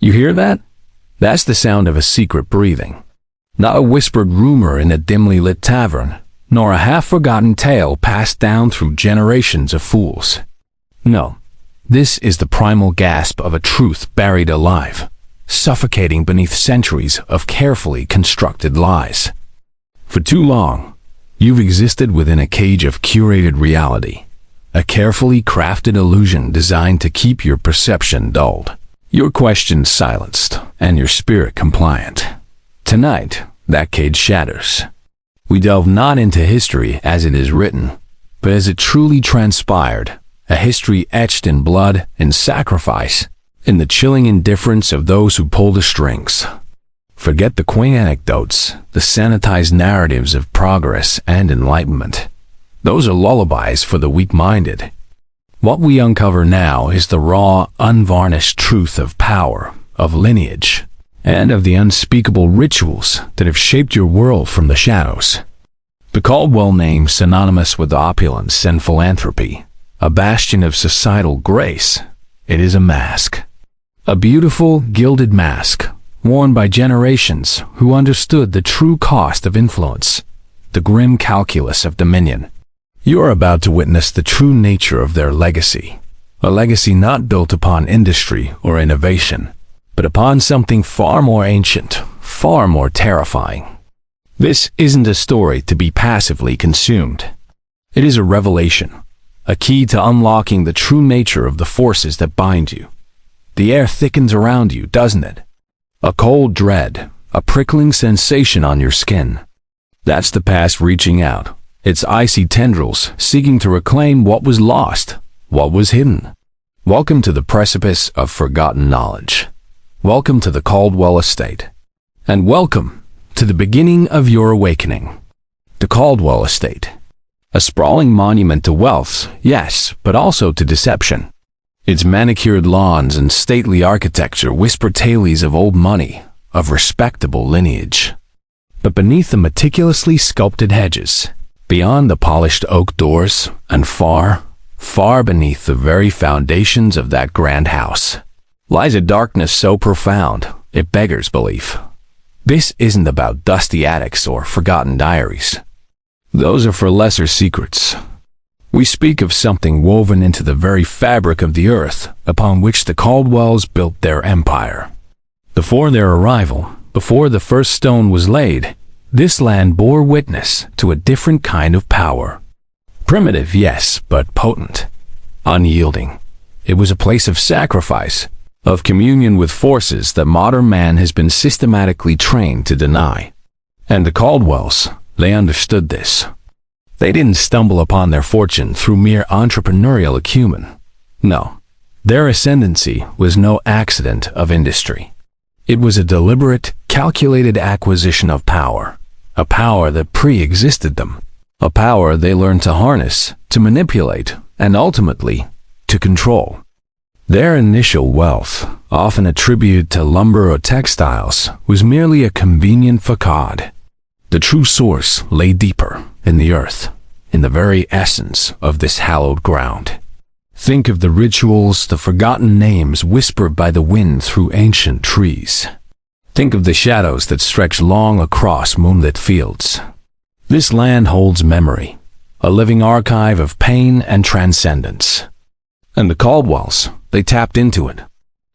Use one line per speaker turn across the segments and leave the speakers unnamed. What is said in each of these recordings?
You hear that? That's the sound of a secret breathing. Not a whispered rumor in a dimly lit tavern, nor a half-forgotten tale passed down through generations of fools. No, this is the primal gasp of a truth buried alive, suffocating beneath centuries of carefully constructed lies. For too long, you've existed within a cage of curated reality, a carefully crafted illusion designed to keep your perception dulled, your questions silenced, and your spirit compliant. Tonight, that cage shatters. We delve not into history as it is written, but as it truly transpired, a history etched in blood and sacrifice, in the chilling indifference of those who pull the strings. Forget the quaint anecdotes, the sanitized narratives of progress and enlightenment. Those are lullabies for the weak-minded. What we uncover now is the raw, unvarnished truth of power, of lineage, and of the unspeakable rituals that have shaped your world from the shadows. The Caldwell name, synonymous with opulence and philanthropy, a bastion of societal grace, it is a mask. A beautiful, gilded mask, worn by generations who understood the true cost of influence, the grim calculus of dominion. You are about to witness the true nature of their legacy, a legacy not built upon industry or innovation, but upon something far more ancient, far more terrifying. This isn't a story to be passively consumed. It is a revelation, a key to unlocking the true nature of the forces that bind you. The air thickens around you, doesn't it? A cold dread, a prickling sensation on your skin. That's the past reaching out, its icy tendrils seeking to reclaim what was lost, what was hidden. Welcome to the precipice of forgotten knowledge. Welcome to the Caldwell estate. And welcome to the beginning of your awakening. The Caldwell estate. A sprawling monument to wealth, yes, but also to deception. Its manicured lawns and stately architecture whisper tales of old money, of respectable lineage. But beneath the meticulously sculpted hedges, beyond the polished oak doors, and far, far beneath the very foundations of that grand house, lies a darkness so profound it beggars belief. This isn't about dusty attics or forgotten diaries. Those are for lesser secrets. We speak of something woven into the very fabric of the earth upon which the Caldwells built their empire. Before their arrival, before the first stone was laid, this land bore witness to a different kind of power. Primitive, yes, but potent. Unyielding. It was a place of sacrifice, of communion with forces that modern man has been systematically trained to deny. And the Caldwells, they understood this. They didn't stumble upon their fortune through mere entrepreneurial acumen. No, their ascendancy was no accident of industry. It was a deliberate, calculated acquisition of power, a power that pre-existed them, a power they learned to harness, to manipulate, and ultimately, to control. Their initial wealth, often attributed to lumber or textiles, was merely a convenient facade. The true source lay deeper, in the earth, in the very essence of this hallowed ground. Think of the rituals, the forgotten names whispered by the wind through ancient trees. Think of the shadows that stretch long across moonlit fields. This land holds memory, a living archive of pain and transcendence. And the Caldwells, they tapped into it.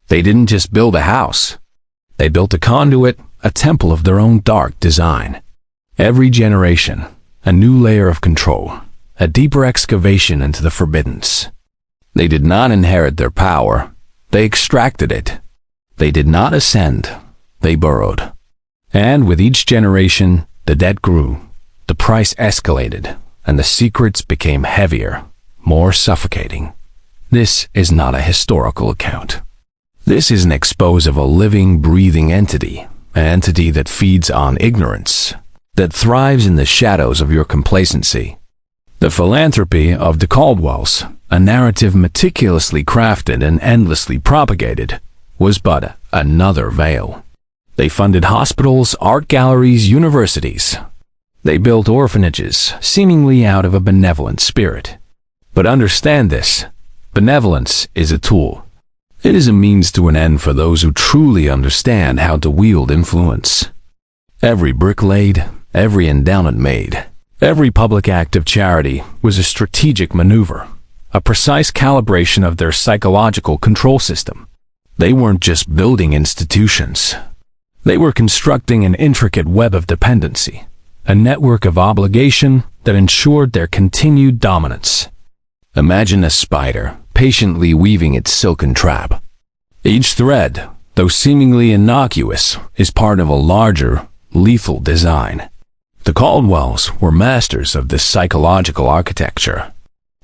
They didn't just build a house. They built a conduit, a temple of their own dark design. Every generation, a new layer of control, a deeper excavation into the forbiddens. They did not inherit their power, they extracted it. They did not ascend, they burrowed. And with each generation, the debt grew, the price escalated, and the secrets became heavier, more suffocating. This is not a historical account. This is an expose of a living, breathing entity, an entity that feeds on ignorance, that thrives in the shadows of your complacency. The philanthropy of the Caldwells, a narrative meticulously crafted and endlessly propagated, was but another veil. They funded hospitals, art galleries, universities. They built orphanages, seemingly out of a benevolent spirit. But understand this, benevolence is a tool. It is a means to an end for those who truly understand how to wield influence. Every brick laid, every endowment made, every public act of charity was a strategic maneuver, a precise calibration of their psychological control system. They weren't just building institutions. They were constructing an intricate web of dependency, a network of obligation that ensured their continued dominance. Imagine a spider patiently weaving its silken trap. Each thread, though seemingly innocuous, is part of a larger, lethal design. The Caldwells were masters of this psychological architecture.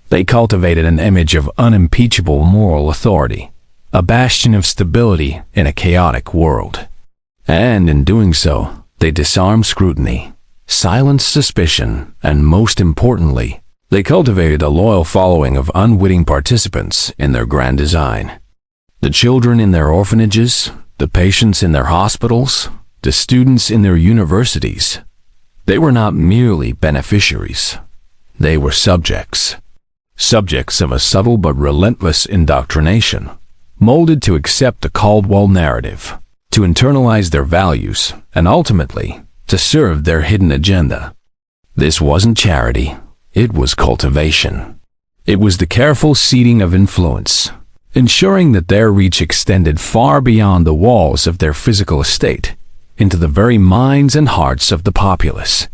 They cultivated an image of unimpeachable moral authority, a bastion of stability in a chaotic world. And in doing so, they disarmed scrutiny, silenced suspicion, and most importantly, they cultivated a loyal following of unwitting participants in their grand design. The children in their orphanages, the patients in their hospitals, the students in their universities. They were not merely beneficiaries. They were subjects. Subjects of a subtle but relentless indoctrination, molded to accept the Caldwell narrative, to internalize their values, and ultimately, to serve their hidden agenda. This wasn't charity, it was cultivation. It was the careful seeding of influence, ensuring that their reach extended far beyond the walls of their physical estate, into the very minds and hearts of the populace.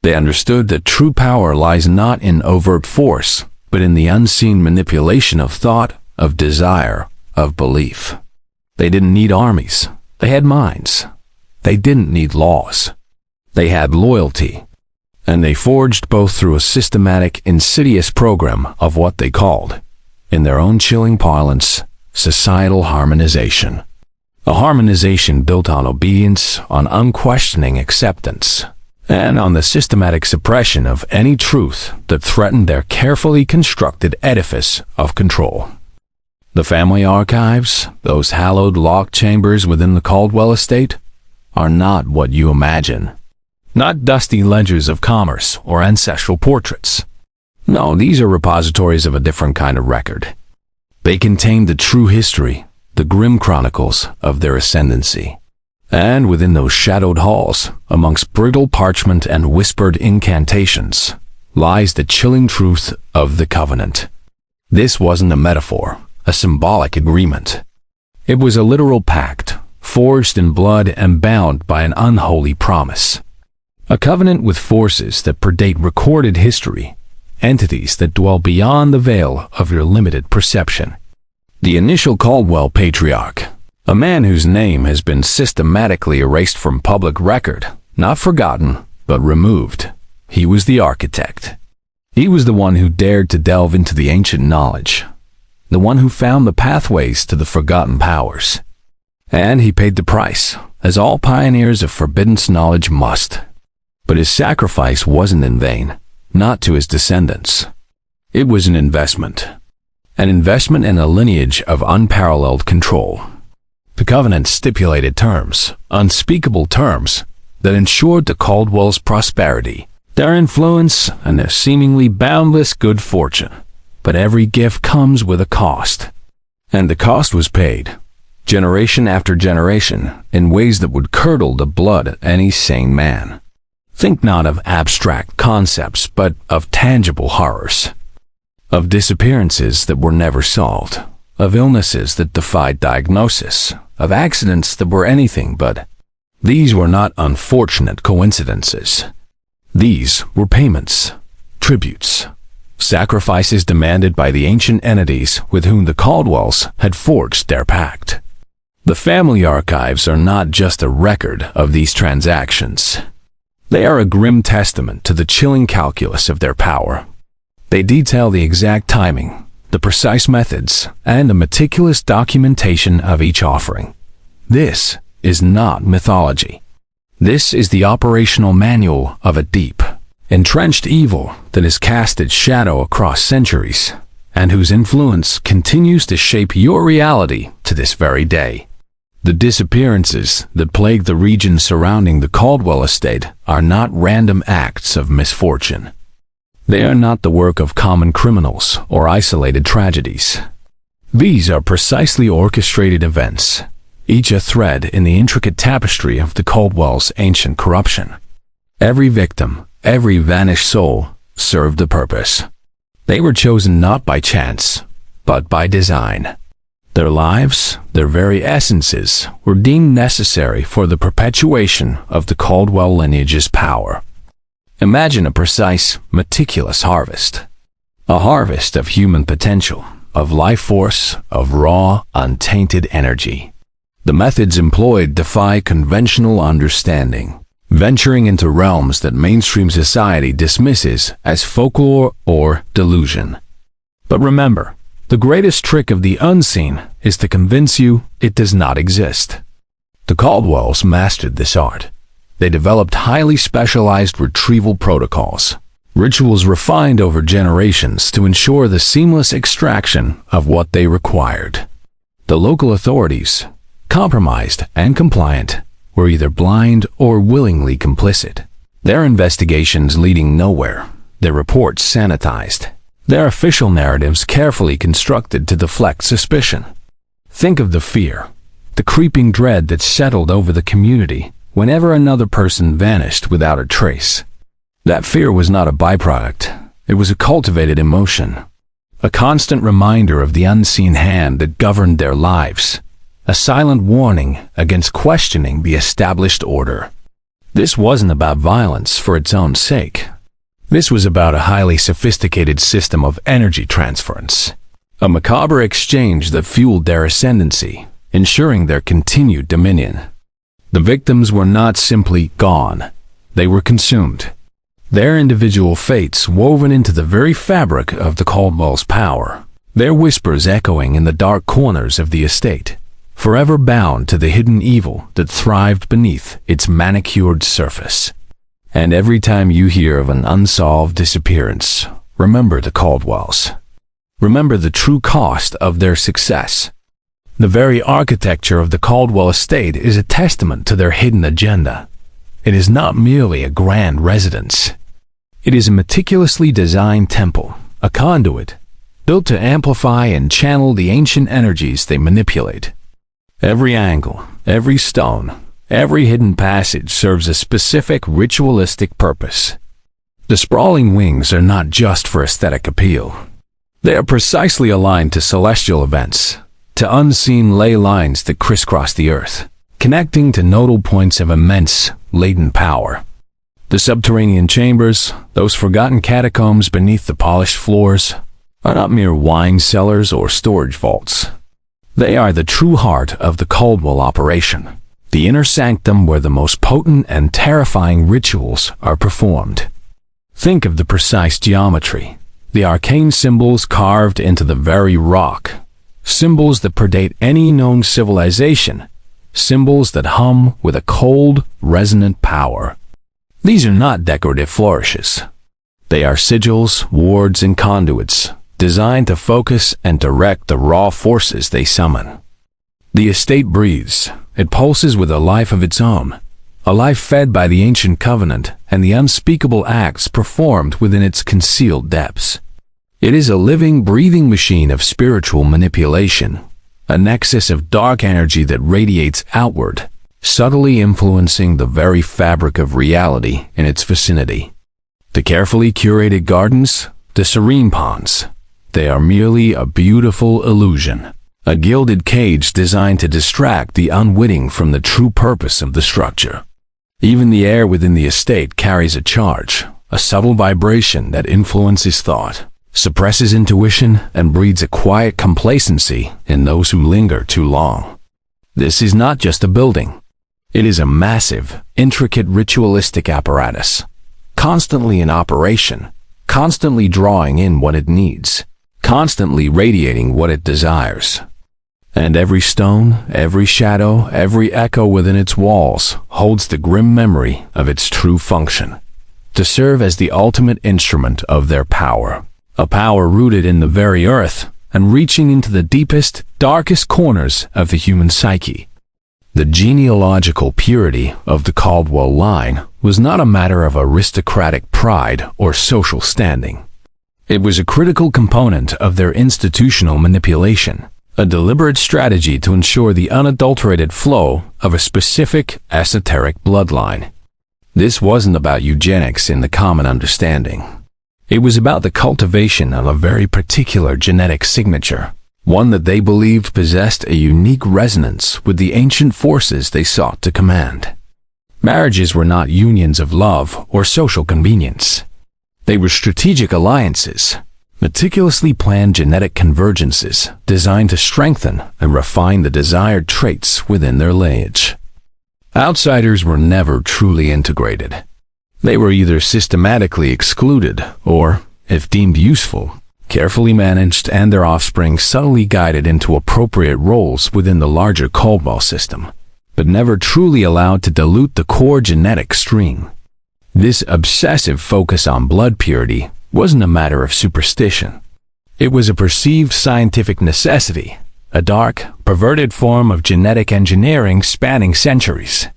They understood that true power lies not in overt force, but in the unseen manipulation of thought, of desire, of belief. They didn't need armies. They had minds. They didn't need laws. They had loyalty. And they forged both through a systematic, insidious program of what they called, in their own chilling parlance, societal harmonization. A harmonization built on obedience, on unquestioning acceptance, and on the systematic suppression of any truth that threatened their carefully constructed edifice of control. The family archives, those hallowed locked chambers within the Caldwell estate, are not what you imagine. Not dusty ledgers of commerce or ancestral portraits. No, these are repositories of a different kind of record. They contain the true history, the grim chronicles of their ascendancy. And within those shadowed halls, amongst brittle parchment and whispered incantations, lies the chilling truth of the covenant. This wasn't a metaphor, a symbolic agreement. It was a literal pact, forged in blood and bound by an unholy promise. A covenant with forces that predate recorded history, entities that dwell beyond the veil of your limited perception. The initial Caldwell patriarch, a man whose name has been systematically erased from public record, not forgotten, but removed. He was the architect. He was the one who dared to delve into the ancient knowledge, the one who found the pathways to the forgotten powers. And he paid the price, as all pioneers of forbidden knowledge must. But his sacrifice wasn't in vain, not to his descendants. It was an investment in a lineage of unparalleled control. The covenant stipulated terms, unspeakable terms, that ensured the Caldwells' prosperity, their influence, and their seemingly boundless good fortune. But every gift comes with a cost. And the cost was paid, generation after generation, in ways that would curdle the blood of any sane man. Think not of abstract concepts, but of tangible horrors. Of disappearances that were never solved, of illnesses that defied diagnosis, of accidents that were anything but. These were not unfortunate coincidences. These were payments, tributes, sacrifices demanded by the ancient entities with whom the Caldwells had forged their pact. The family archives are not just a record of these transactions. They are a grim testament to the chilling calculus of their power. They detail the exact timing, the precise methods, and the meticulous documentation of each offering. This is not mythology. This is the operational manual of a deep, entrenched evil that has cast its shadow across centuries, and whose influence continues to shape your reality to this very day. The disappearances that plague the region surrounding the Caldwell estate are not random acts of misfortune. They are not the work of common criminals or isolated tragedies. These are precisely orchestrated events, each a thread in the intricate tapestry of the Caldwells' ancient corruption. Every victim, every vanished soul, served a purpose. They were chosen not by chance, but by design. Their lives, their very essences, were deemed necessary for the perpetuation of the Caldwell lineage's power. Imagine a precise, meticulous harvest. A harvest of human potential, of life force, of raw, untainted energy. The methods employed defy conventional understanding, venturing into realms that mainstream society dismisses as folklore or delusion. But remember, the greatest trick of the unseen is to convince you it does not exist. The Caldwells mastered this art. They developed highly specialized retrieval protocols, rituals refined over generations to ensure the seamless extraction of what they required. The local authorities, compromised and compliant, were either blind or willingly complicit. Their investigations leading nowhere, their reports sanitized, their official narratives carefully constructed to deflect suspicion. Think of the fear, the creeping dread that settled over the community whenever another person vanished without a trace. That fear was not a byproduct, it was a cultivated emotion, a constant reminder of the unseen hand that governed their lives, a silent warning against questioning the established order. This wasn't about violence for its own sake. This was about a highly sophisticated system of energy transference, a macabre exchange that fueled their ascendancy, ensuring their continued dominion. The victims were not simply gone, they were consumed. Their individual fates woven into the very fabric of the Caldwells' power, their whispers echoing in the dark corners of the estate, forever bound to the hidden evil that thrived beneath its manicured surface. And every time you hear of an unsolved disappearance, remember the Caldwells. Remember the true cost of their success. The very architecture of the Caldwell estate is a testament to their hidden agenda. It is not merely a grand residence. It is a meticulously designed temple, a conduit, built to amplify and channel the ancient energies they manipulate. Every angle, every stone, every hidden passage serves a specific ritualistic purpose. The sprawling wings are not just for aesthetic appeal. They are precisely aligned to celestial events, to unseen ley lines that crisscross the earth, connecting to nodal points of immense, latent power. The subterranean chambers, those forgotten catacombs beneath the polished floors, are not mere wine cellars or storage vaults. They are the true heart of the Caldwell operation, the inner sanctum where the most potent and terrifying rituals are performed. Think of the precise geometry, the arcane symbols carved into the very rock, symbols that predate any known civilization, symbols that hum with a cold, resonant power. These are not decorative flourishes. They are sigils, wards, and conduits, designed to focus and direct the raw forces they summon. The estate breathes. It pulses with a life of its own, a life fed by the ancient covenant and the unspeakable acts performed within its concealed depths. It is a living, breathing machine of spiritual manipulation, a nexus of dark energy that radiates outward, subtly influencing the very fabric of reality in its vicinity. The carefully curated gardens, the serene ponds, they are merely a beautiful illusion, a gilded cage designed to distract the unwitting from the true purpose of the structure. Even the air within the estate carries a charge, a subtle vibration that influences thought, suppresses intuition, and breeds a quiet complacency in those who linger too long. This is not just a building. It is a massive, intricate ritualistic apparatus, constantly in operation, constantly drawing in what it needs, constantly radiating what it desires. And every stone, every shadow, every echo within its walls holds the grim memory of its true function, to serve as the ultimate instrument of their power, a power rooted in the very earth and reaching into the deepest, darkest corners of the human psyche. The genealogical purity of the Caldwell line was not a matter of aristocratic pride or social standing. It was a critical component of their institutional manipulation, a deliberate strategy to ensure the unadulterated flow of a specific esoteric bloodline. This wasn't about eugenics in the common understanding. It was about the cultivation of a very particular genetic signature, one that they believed possessed a unique resonance with the ancient forces they sought to command. Marriages were not unions of love or social convenience. They were strategic alliances, meticulously planned genetic convergences designed to strengthen and refine the desired traits within their lineage. Outsiders were never truly integrated. They were either systematically excluded or, if deemed useful, carefully managed and their offspring subtly guided into appropriate roles within the larger Caldwell system, but never truly allowed to dilute the core genetic stream. This obsessive focus on blood purity wasn't a matter of superstition. It was a perceived scientific necessity, a dark, perverted form of genetic engineering spanning centuries.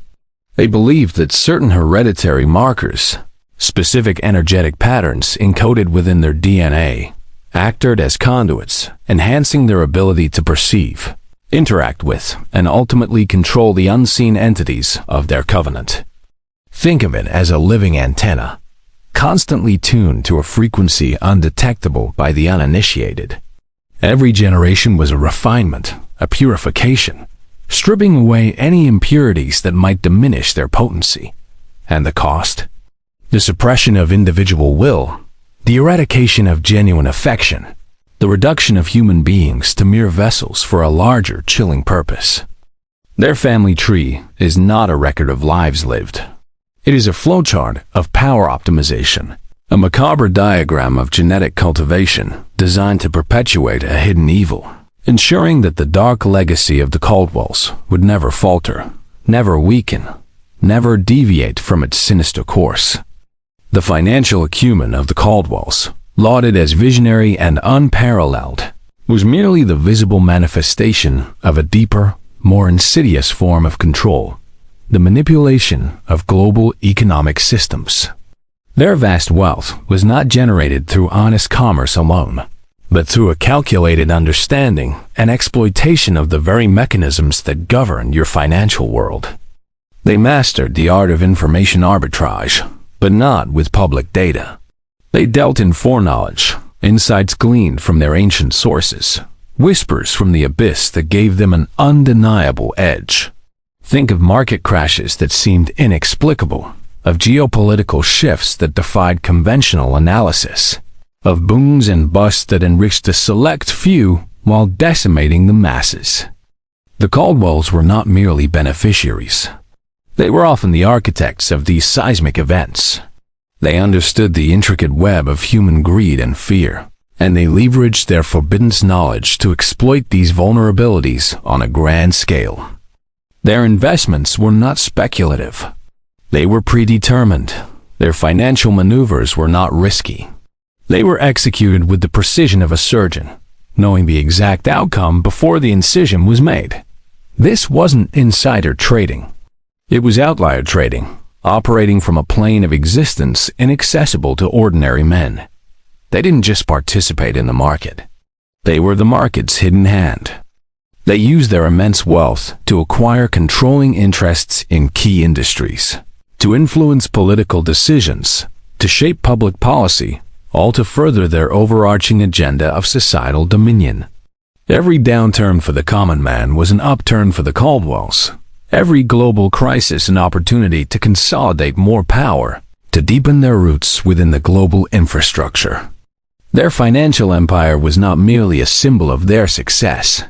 They believed that certain hereditary markers, specific energetic patterns encoded within their DNA, acted as conduits, enhancing their ability to perceive, interact with, and ultimately control the unseen entities of their covenant. Think of it as a living antenna, constantly tuned to a frequency undetectable by the uninitiated. Every generation was a refinement, a purification, stripping away any impurities that might diminish their potency. And the cost? The suppression of individual will, the eradication of genuine affection, the reduction of human beings to mere vessels for a larger, chilling purpose. Their family tree is not a record of lives lived. It is a flowchart of power optimization, a macabre diagram of genetic cultivation designed to perpetuate a hidden evil, ensuring that the dark legacy of the Caldwells would never falter, never weaken, never deviate from its sinister course. The financial acumen of the Caldwells, lauded as visionary and unparalleled, was merely the visible manifestation of a deeper, more insidious form of control, the manipulation of global economic systems. Their vast wealth was not generated through honest commerce alone, but through a calculated understanding and exploitation of the very mechanisms that govern your financial world. They mastered the art of information arbitrage, but not with public data. They dealt in foreknowledge, insights gleaned from their ancient sources, whispers from the abyss that gave them an undeniable edge. Think of market crashes that seemed inexplicable, of geopolitical shifts that defied conventional analysis, of booms and busts that enriched a select few while decimating the masses. The Caldwells were not merely beneficiaries. They were often the architects of these seismic events. They understood the intricate web of human greed and fear, and they leveraged their forbidden knowledge to exploit these vulnerabilities on a grand scale. Their investments were not speculative. They were predetermined. Their financial maneuvers were not risky. They were executed with the precision of a surgeon, knowing the exact outcome before the incision was made. This wasn't insider trading. It was outlier trading, operating from a plane of existence inaccessible to ordinary men. They didn't just participate in the market. They were the market's hidden hand. They used their immense wealth to acquire controlling interests in key industries, to influence political decisions, to shape public policy, all to further their overarching agenda of societal dominion. Every downturn for the common man was an upturn for the Caldwells. Every global crisis an opportunity to consolidate more power, to deepen their roots within the global infrastructure. Their financial empire was not merely a symbol of their success.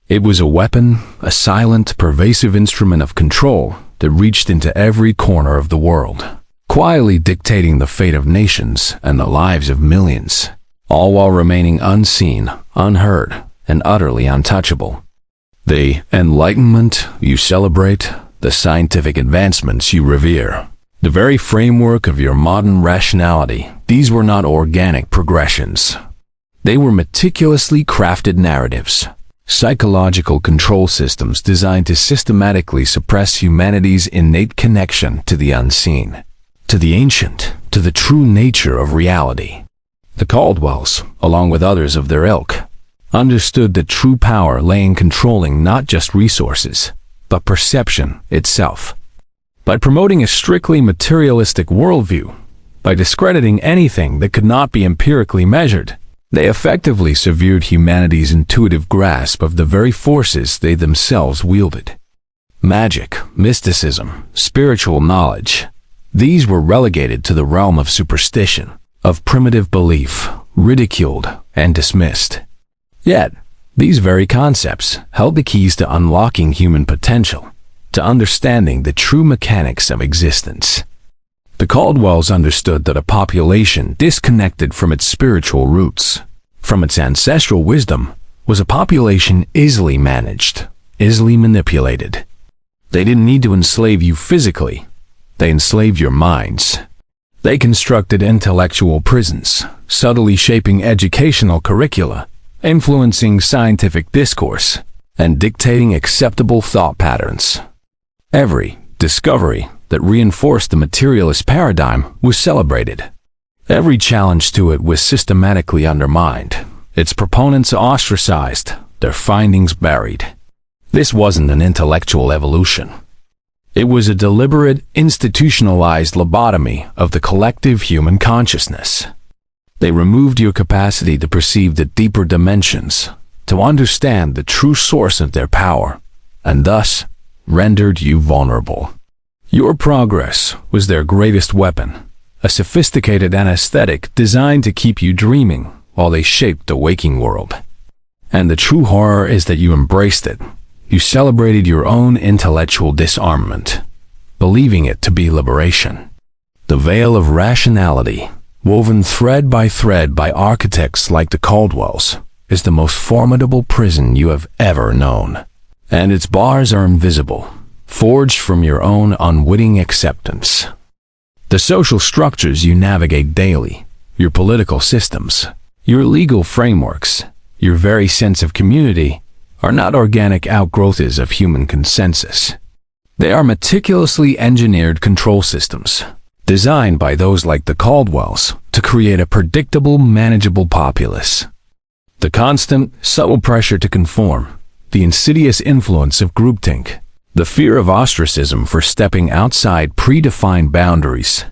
It was a weapon, a silent, pervasive instrument of control that reached into every corner of the world, quietly dictating the fate of nations and the lives of millions, all while remaining unseen, unheard, and utterly untouchable. The enlightenment you celebrate, the scientific advancements you revere, the very framework of your modern rationality, these were not organic progressions. They were meticulously crafted narratives, psychological control systems designed to systematically suppress humanity's innate connection to the unseen, to the ancient, to the true nature of reality. The Caldwells, along with others of their ilk, understood that true power lay in controlling not just resources, but perception itself. By promoting a strictly materialistic worldview, by discrediting anything that could not be empirically measured, they effectively severed humanity's intuitive grasp of the very forces they themselves wielded. Magic, mysticism, spiritual knowledge, these were relegated to the realm of superstition, of primitive belief, ridiculed and dismissed. Yet, these very concepts held the keys to unlocking human potential, to understanding the true mechanics of existence. The Caldwells understood that a population disconnected from its spiritual roots, from its ancestral wisdom, was a population easily managed, easily manipulated. They didn't need to enslave you physically, they enslaved your minds. They constructed intellectual prisons, subtly shaping educational curricula, influencing scientific discourse, and dictating acceptable thought patterns. Every discovery that reinforced the materialist paradigm was celebrated. Every challenge to it was systematically undermined, its proponents ostracized, their findings buried. This wasn't an intellectual evolution. It was a deliberate, institutionalized lobotomy of the collective human consciousness. They removed your capacity to perceive the deeper dimensions, to understand the true source of their power, and thus rendered you vulnerable. Your progress was their greatest weapon, a sophisticated anesthetic designed to keep you dreaming while they shaped the waking world. And the true horror is that you embraced it. You celebrated your own intellectual disarmament, believing it to be liberation. The veil of rationality, woven thread by architects like the Caldwells, is the most formidable prison you have ever known. And its bars are invisible, forged from your own unwitting acceptance. The social structures you navigate daily, your political systems, your legal frameworks, your very sense of community, are not organic outgrowths of human consensus. They are meticulously engineered control systems, designed by those like the Caldwells to create a predictable, manageable populace. The constant, subtle pressure to conform, the insidious influence of groupthink, the fear of ostracism for stepping outside predefined boundaries,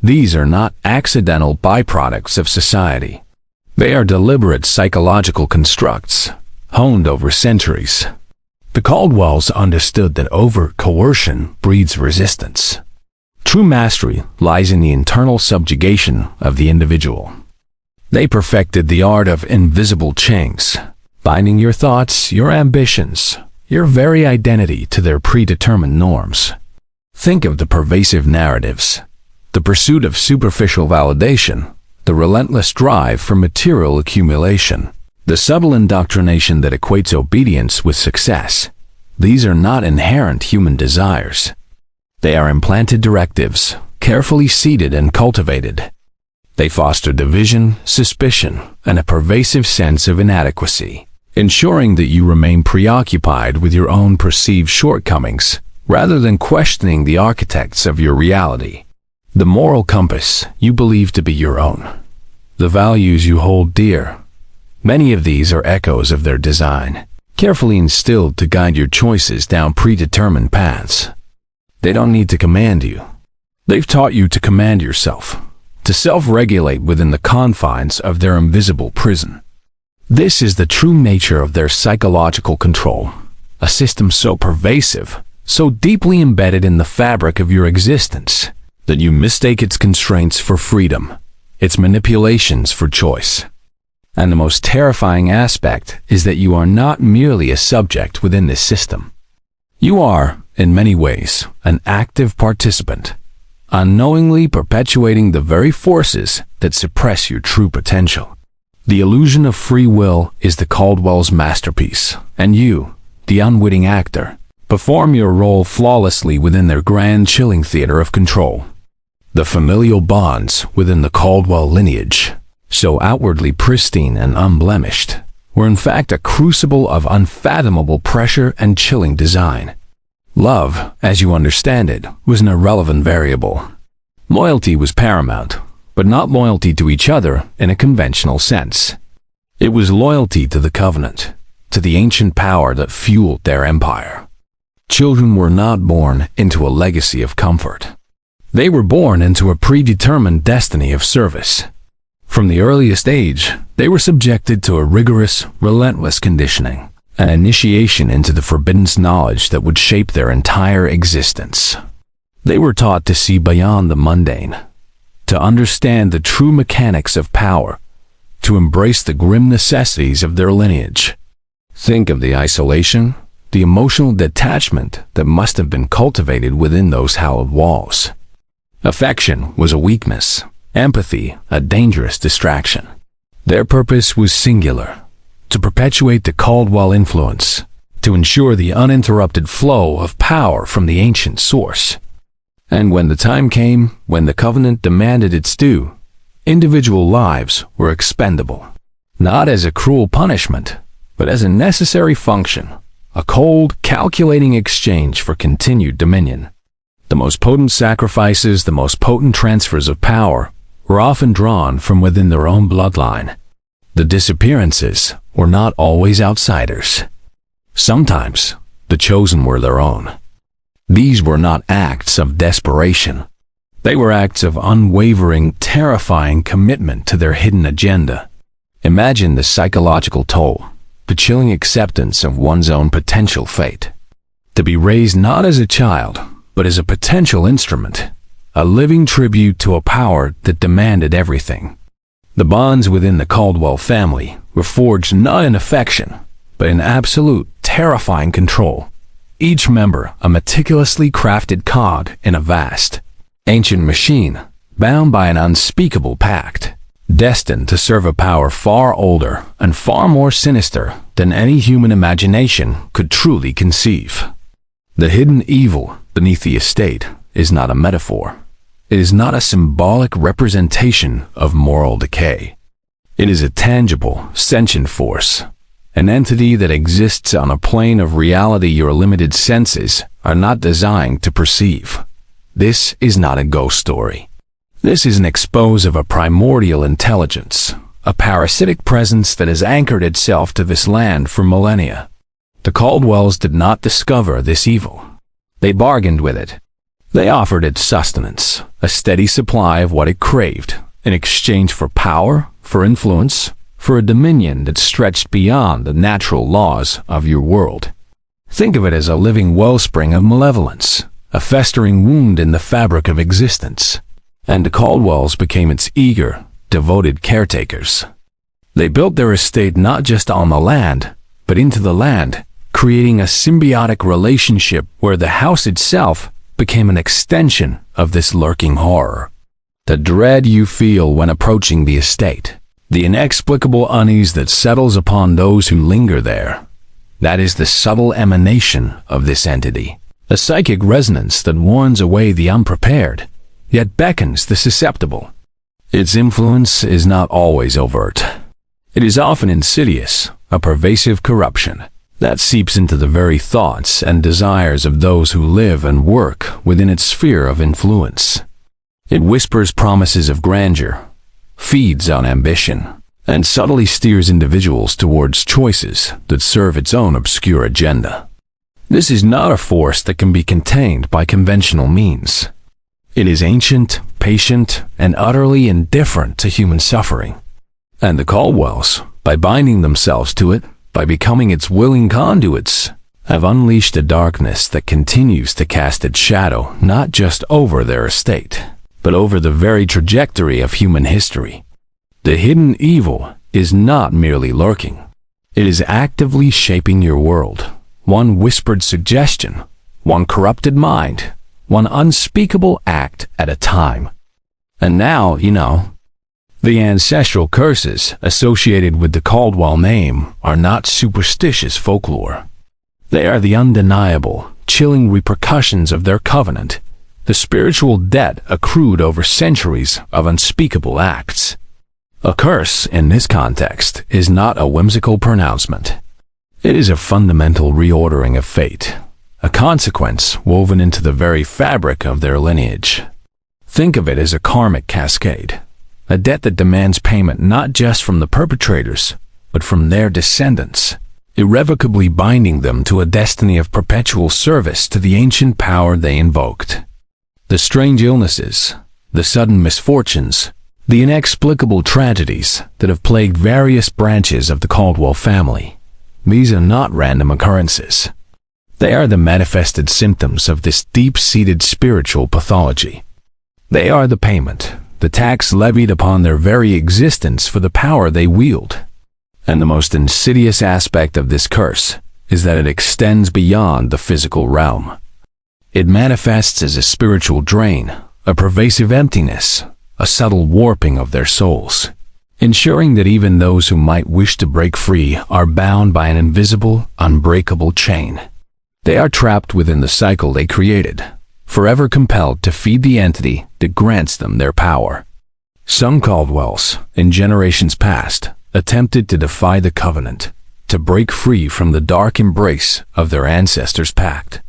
these are not accidental byproducts of society. They are deliberate psychological constructs, honed over centuries. The Caldwells understood that over-coercion breeds resistance. True mastery lies in the internal subjugation of the individual. They perfected the art of invisible chains, binding your thoughts, your ambitions, your very identity to their predetermined norms. Think of the pervasive narratives, the pursuit of superficial validation, the relentless drive for material accumulation, the subtle indoctrination that equates obedience with success. These are not inherent human desires. They are implanted directives, carefully seeded and cultivated. They foster division, suspicion, and a pervasive sense of inadequacy, ensuring that you remain preoccupied with your own perceived shortcomings rather than questioning the architects of your reality. The moral compass you believe to be your own, the values you hold dear, many of these are echoes of their design, carefully instilled to guide your choices down predetermined paths. They don't need to command you. They've taught you to command yourself, to self-regulate within the confines of their invisible prison. This is the true nature of their psychological control, a system so pervasive, so deeply embedded in the fabric of your existence, that you mistake its constraints for freedom, its manipulations for choice. And the most terrifying aspect is that you are not merely a subject within this system. You are, in many ways, an active participant, unknowingly perpetuating the very forces that suppress your true potential. The illusion of free will is the Caldwell's masterpiece, and you, the unwitting actor, perform your role flawlessly within their grand chilling theater of control. The familial bonds within the Caldwell lineage, so outwardly pristine and unblemished, were in fact a crucible of unfathomable pressure and chilling design. Love, as you understand it, was an irrelevant variable. Loyalty was paramount, but not loyalty to each other in a conventional sense. It was loyalty to the covenant, to the ancient power that fueled their empire. Children were not born into a legacy of comfort. They were born into a predetermined destiny of service. From the earliest age, they were subjected to a rigorous, relentless conditioning, an initiation into the forbidden knowledge that would shape their entire existence. They were taught to see beyond the mundane, to understand the true mechanics of power, to embrace the grim necessities of their lineage. Think of the isolation, the emotional detachment that must have been cultivated within those hallowed walls. Affection was a weakness, empathy a dangerous distraction. Their purpose was singular, to perpetuate the Caldwell influence, to ensure the uninterrupted flow of power from the ancient source. And when the time came, when the covenant demanded its due, individual lives were expendable, not as a cruel punishment, but as a necessary function, a cold, calculating exchange for continued dominion. The most potent sacrifices, the most potent transfers of power, were often drawn from within their own bloodline. The disappearances were not always outsiders. Sometimes, the chosen were their own. These were not acts of desperation. They were acts of unwavering, terrifying commitment to their hidden agenda. Imagine the psychological toll, the chilling acceptance of one's own potential fate. To be raised not as a child, but as a potential instrument, a living tribute to a power that demanded everything. The bonds within the Caldwell family were forged not in affection, but in absolute, terrifying control. Each member a meticulously crafted cog in a vast, ancient machine, bound by an unspeakable pact, destined to serve a power far older and far more sinister than any human imagination could truly conceive. The hidden evil beneath the estate is not a metaphor. It is not a symbolic representation of moral decay. It is a tangible, sentient force, an entity that exists on a plane of reality your limited senses are not designed to perceive. This is not a ghost story. This is an expose of a primordial intelligence, a parasitic presence that has anchored itself to this land for millennia. The Caldwells did not discover this evil. They bargained with it. They offered it sustenance, a steady supply of what it craved, in exchange for power, for influence, for a dominion that stretched beyond the natural laws of your world. Think of it as a living wellspring of malevolence, a festering wound in the fabric of existence. And the Caldwells became its eager, devoted caretakers. They built their estate not just on the land, but into the land, creating a symbiotic relationship where the house itself became an extension of this lurking horror. The dread you feel when approaching the estate, the inexplicable unease that settles upon those who linger there, that is the subtle emanation of this entity, a psychic resonance that warns away the unprepared, yet beckons the susceptible. Its influence is not always overt. It is often insidious, a pervasive corruption that seeps into the very thoughts and desires of those who live and work within its sphere of influence. It whispers promises of grandeur, feeds on ambition, and subtly steers individuals towards choices that serve its own obscure agenda. This is not a force that can be contained by conventional means. It is ancient, patient, and utterly indifferent to human suffering. And the Caldwells, by binding themselves to it, by becoming its willing conduits, have unleashed a darkness that continues to cast its shadow not just over their estate, but over the very trajectory of human history. The hidden evil is not merely lurking. It is actively shaping your world, one whispered suggestion, one corrupted mind, one unspeakable act at a time. And now, the ancestral curses associated with the Caldwell name are not superstitious folklore. They are the undeniable, chilling repercussions of their covenant, the spiritual debt accrued over centuries of unspeakable acts. A curse, in this context, is not a whimsical pronouncement. It is a fundamental reordering of fate, a consequence woven into the very fabric of their lineage. Think of it as a karmic cascade, a debt that demands payment not just from the perpetrators, but from their descendants, irrevocably binding them to a destiny of perpetual service to the ancient power they invoked. The strange illnesses, the sudden misfortunes, the inexplicable tragedies that have plagued various branches of the Caldwell family, these are not random occurrences. They are the manifested symptoms of this deep-seated spiritual pathology. They are the payment, the tax levied upon their very existence for the power they wield. And the most insidious aspect of this curse is that it extends beyond the physical realm. It manifests as a spiritual drain, a pervasive emptiness, a subtle warping of their souls, ensuring that even those who might wish to break free are bound by an invisible, unbreakable chain. They are trapped within the cycle they created, forever compelled to feed the entity that grants them their power. Some Caldwells, in generations past, attempted to defy the covenant, to break free from the dark embrace of their ancestors' pact.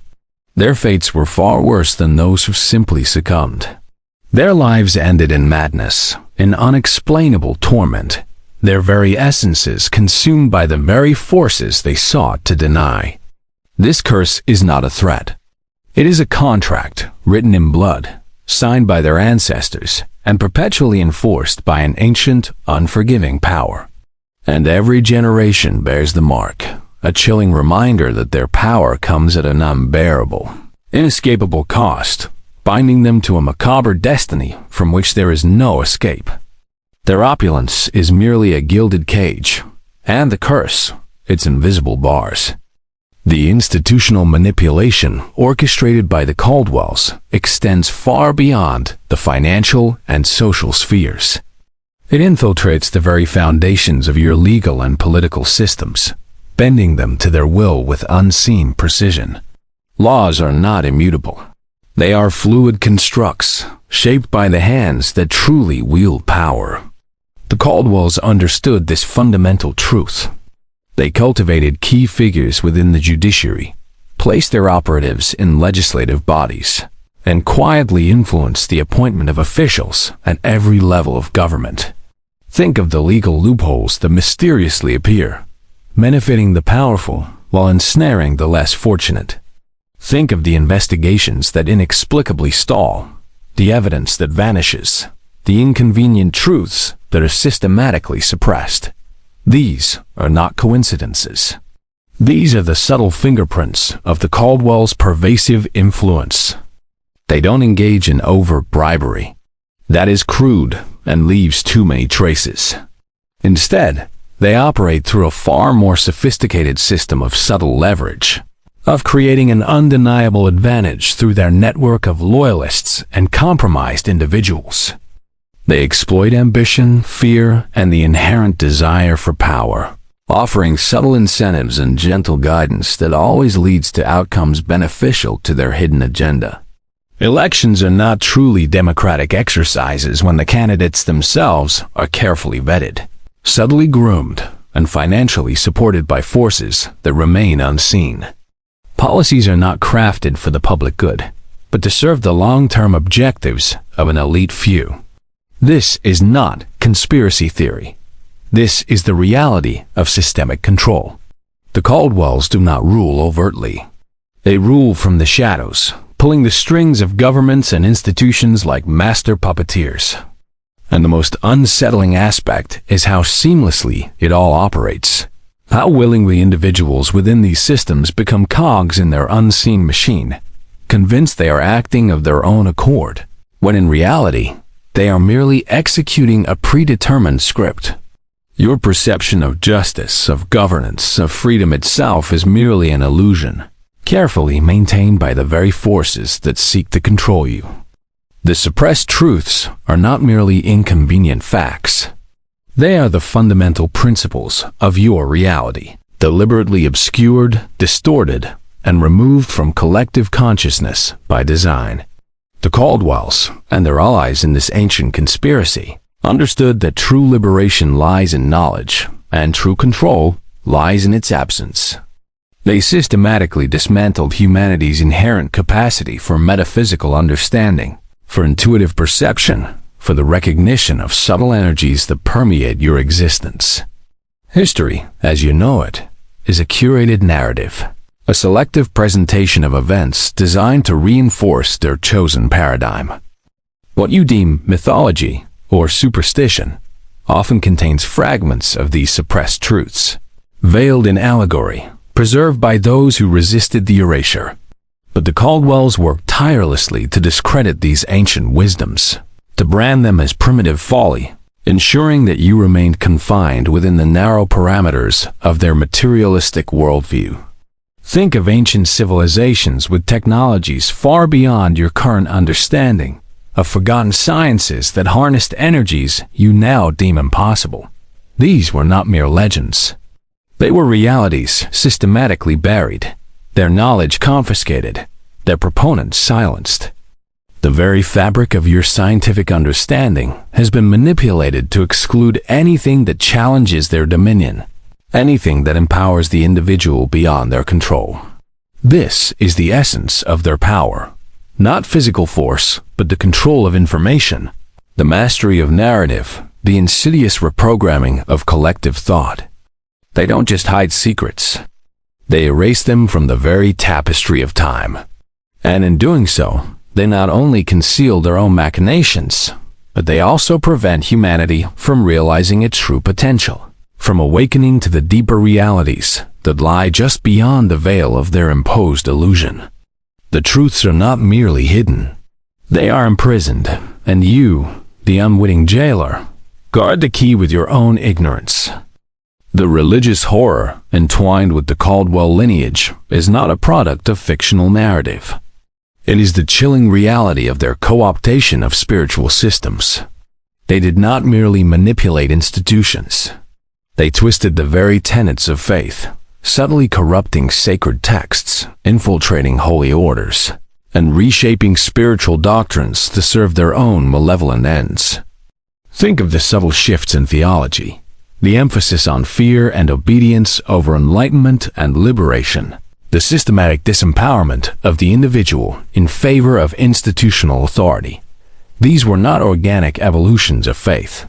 Their fates were far worse than those who simply succumbed. Their lives ended in madness, in unexplainable torment, their very essences consumed by the very forces they sought to deny. This curse is not a threat. It is a contract written in blood, signed by their ancestors, and perpetually enforced by an ancient, unforgiving power. And every generation bears the mark, a chilling reminder that their power comes at an unbearable, inescapable cost, binding them to a macabre destiny from which there is no escape. Their opulence is merely a gilded cage, and the curse, its invisible bars. The institutional manipulation orchestrated by the Caldwells extends far beyond the financial and social spheres. It infiltrates the very foundations of your legal and political systems, bending them to their will with unseen precision. Laws are not immutable. They are fluid constructs, shaped by the hands that truly wield power. The Caldwells understood this fundamental truth. They cultivated key figures within the judiciary, placed their operatives in legislative bodies, and quietly influenced the appointment of officials at every level of government. Think of the legal loopholes that mysteriously appear, benefiting the powerful while ensnaring the less fortunate. Think of the investigations that inexplicably stall, the evidence that vanishes, the inconvenient truths that are systematically suppressed. These are not coincidences. These are the subtle fingerprints of the Caldwells' pervasive influence. They don't engage in overt bribery. That is crude and leaves too many traces. Instead, they operate through a far more sophisticated system of subtle leverage, of creating an undeniable advantage through their network of loyalists and compromised individuals. They exploit ambition, fear, and the inherent desire for power, offering subtle incentives and gentle guidance that always leads to outcomes beneficial to their hidden agenda. Elections are not truly democratic exercises when the candidates themselves are carefully vetted, subtly groomed, and financially supported by forces that remain unseen. Policies are not crafted for the public good, but to serve the long-term objectives of an elite few. This is not conspiracy theory. This is the reality of systemic control. The Caldwells do not rule overtly. They rule from the shadows, pulling the strings of governments and institutions like master puppeteers. And the most unsettling aspect is how seamlessly it all operates. How willingly individuals within these systems become cogs in their unseen machine, convinced they are acting of their own accord, when in reality, they are merely executing a predetermined script. Your perception of justice, of governance, of freedom itself is merely an illusion, carefully maintained by the very forces that seek to control you. The suppressed truths are not merely inconvenient facts. They are the fundamental principles of your reality, deliberately obscured, distorted, and removed from collective consciousness by design. The Caldwells, and their allies in this ancient conspiracy, understood that true liberation lies in knowledge, and true control lies in its absence. They systematically dismantled humanity's inherent capacity for metaphysical understanding, for intuitive perception, for the recognition of subtle energies that permeate your existence. History, as you know it, is a curated narrative, a selective presentation of events designed to reinforce their chosen paradigm. What you deem mythology or superstition often contains fragments of these suppressed truths, veiled in allegory, preserved by those who resisted the erasure. But the Caldwells worked tirelessly to discredit these ancient wisdoms, to brand them as primitive folly, ensuring that you remained confined within the narrow parameters of their materialistic worldview. Think of ancient civilizations with technologies far beyond your current understanding, of forgotten sciences that harnessed energies you now deem impossible. These were not mere legends. They were realities systematically buried, their knowledge confiscated, their proponents silenced. The very fabric of your scientific understanding has been manipulated to exclude anything that challenges their dominion, anything that empowers the individual beyond their control. This is the essence of their power. Not physical force, but the control of information, the mastery of narrative, the insidious reprogramming of collective thought. They don't just hide secrets. They erase them from the very tapestry of time. And in doing so, they not only conceal their own machinations, but they also prevent humanity from realizing its true potential, from awakening to the deeper realities that lie just beyond the veil of their imposed illusion. The truths are not merely hidden. They are imprisoned, and you, the unwitting jailer, guard the key with your own ignorance. The religious horror entwined with the Caldwell lineage is not a product of fictional narrative. It is the chilling reality of their co-optation of spiritual systems. They did not merely manipulate institutions. They twisted the very tenets of faith, subtly corrupting sacred texts, infiltrating holy orders, and reshaping spiritual doctrines to serve their own malevolent ends. Think of the subtle shifts in theology, the emphasis on fear and obedience over enlightenment and liberation, the systematic disempowerment of the individual in favor of institutional authority. These were not organic evolutions of faith.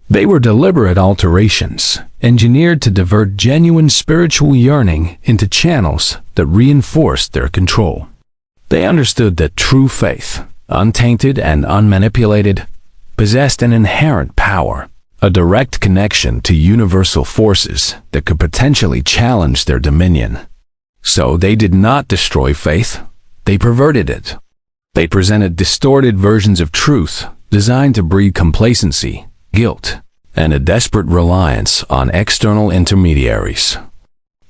They were deliberate alterations, engineered to divert genuine spiritual yearning into channels that reinforced their control. They understood that true faith, untainted and unmanipulated, possessed an inherent power, a direct connection to universal forces that could potentially challenge their dominion. So they did not destroy faith, they perverted it. They presented distorted versions of truth designed to breed complacency, guilt, and a desperate reliance on external intermediaries.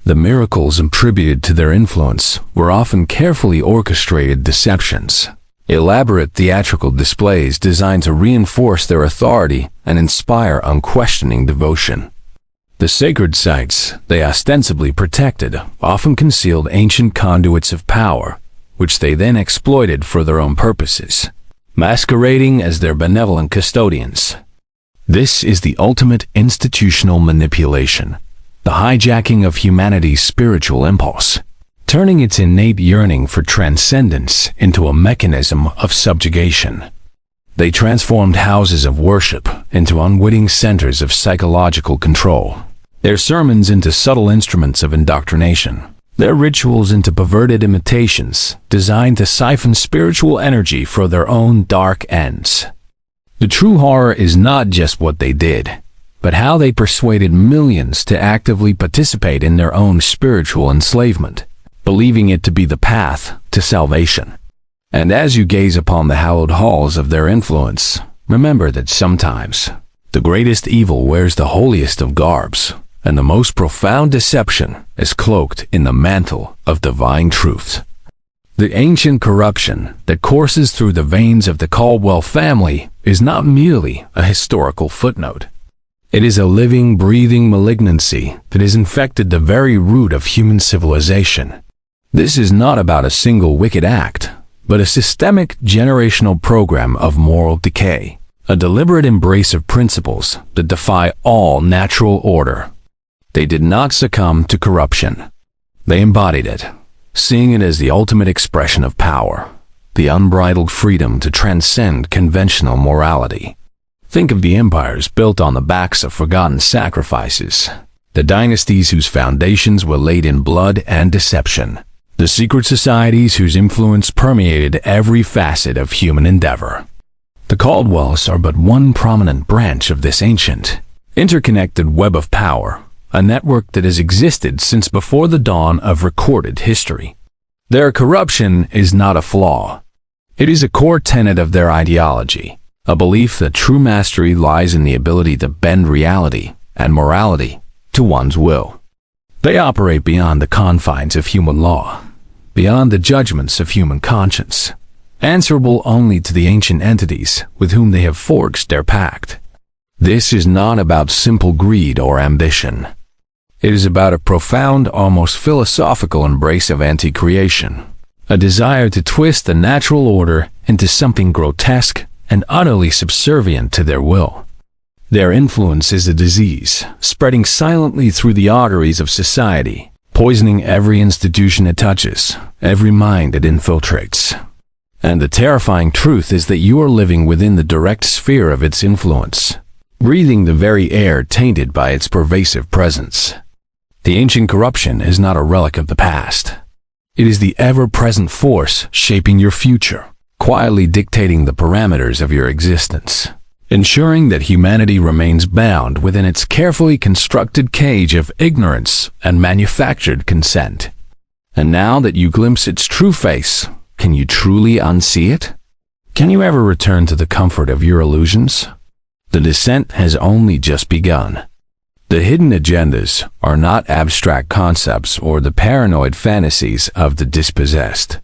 The miracles attributed to their influence were often carefully orchestrated deceptions, elaborate theatrical displays designed to reinforce their authority and inspire unquestioning devotion. The sacred sites they ostensibly protected often concealed ancient conduits of power, which they then exploited for their own purposes, masquerading as their benevolent custodians. This is the ultimate institutional manipulation, the hijacking of humanity's spiritual impulse, turning its innate yearning for transcendence into a mechanism of subjugation. They transformed houses of worship into unwitting centers of psychological control, their sermons into subtle instruments of indoctrination, their rituals into perverted imitations designed to siphon spiritual energy for their own dark ends. The true horror is not just what they did, but how they persuaded millions to actively participate in their own spiritual enslavement, believing it to be the path to salvation. And as you gaze upon the hallowed halls of their influence, remember that sometimes the greatest evil wears the holiest of garbs, and the most profound deception is cloaked in the mantle of divine truth. The ancient corruption that courses through the veins of the Caldwell family is not merely a historical footnote. It is a living, breathing malignancy that has infected the very root of human civilization. This is not about a single wicked act, but a systemic generational program of moral decay, a deliberate embrace of principles that defy all natural order. They did not succumb to corruption. They embodied it, seeing it as the ultimate expression of power, the unbridled freedom to transcend conventional morality. Think of the empires built on the backs of forgotten sacrifices, the dynasties whose foundations were laid in blood and deception, the secret societies whose influence permeated every facet of human endeavor. The Caldwells are but one prominent branch of this ancient, interconnected web of power, a network that has existed since before the dawn of recorded history. Their corruption is not a flaw. It is a core tenet of their ideology, a belief that true mastery lies in the ability to bend reality and morality to one's will. They operate beyond the confines of human law, beyond the judgments of human conscience, answerable only to the ancient entities with whom they have forged their pact. This is not about simple greed or ambition. It is about a profound, almost philosophical embrace of anti-creation, a desire to twist the natural order into something grotesque and utterly subservient to their will. Their influence is a disease, spreading silently through the arteries of society, poisoning every institution it touches, every mind it infiltrates. And the terrifying truth is that you are living within the direct sphere of its influence, breathing the very air tainted by its pervasive presence. The ancient corruption is not a relic of the past. It is the ever-present force shaping your future, quietly dictating the parameters of your existence, ensuring that humanity remains bound within its carefully constructed cage of ignorance and manufactured consent. And now that you glimpse its true face, can you truly unsee it? Can you ever return to the comfort of your illusions? The descent has only just begun. The hidden agendas are not abstract concepts or the paranoid fantasies of the dispossessed.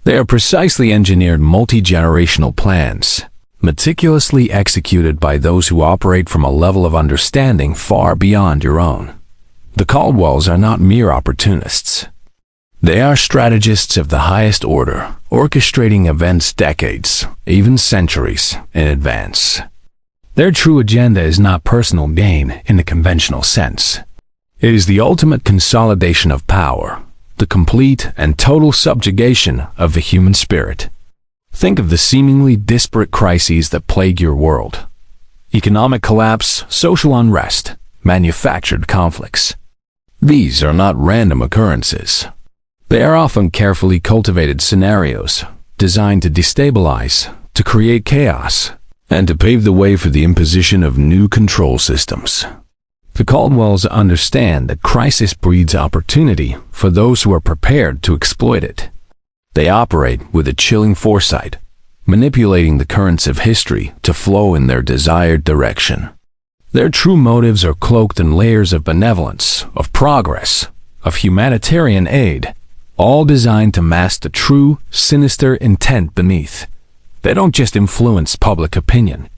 They are precisely engineered multi-generational plans, meticulously executed by those who operate from a level of understanding far beyond your own. The Caldwells are not mere opportunists. They are strategists of the highest order, orchestrating events decades, even centuries, in advance. Their true agenda is not personal gain in the conventional sense. It is the ultimate consolidation of power, the complete and total subjugation of the human spirit. Think of the seemingly disparate crises that plague your world. Economic collapse, social unrest, manufactured conflicts. These are not random occurrences. They are often carefully cultivated scenarios, designed to destabilize, to create chaos, and to pave the way for the imposition of new control systems. The Caldwells understand that crisis breeds opportunity for those who are prepared to exploit it. They operate with a chilling foresight, manipulating the currents of history to flow in their desired direction. Their true motives are cloaked in layers of benevolence, of progress, of humanitarian aid, all designed to mask the true, sinister intent beneath. They don't just influence public opinion.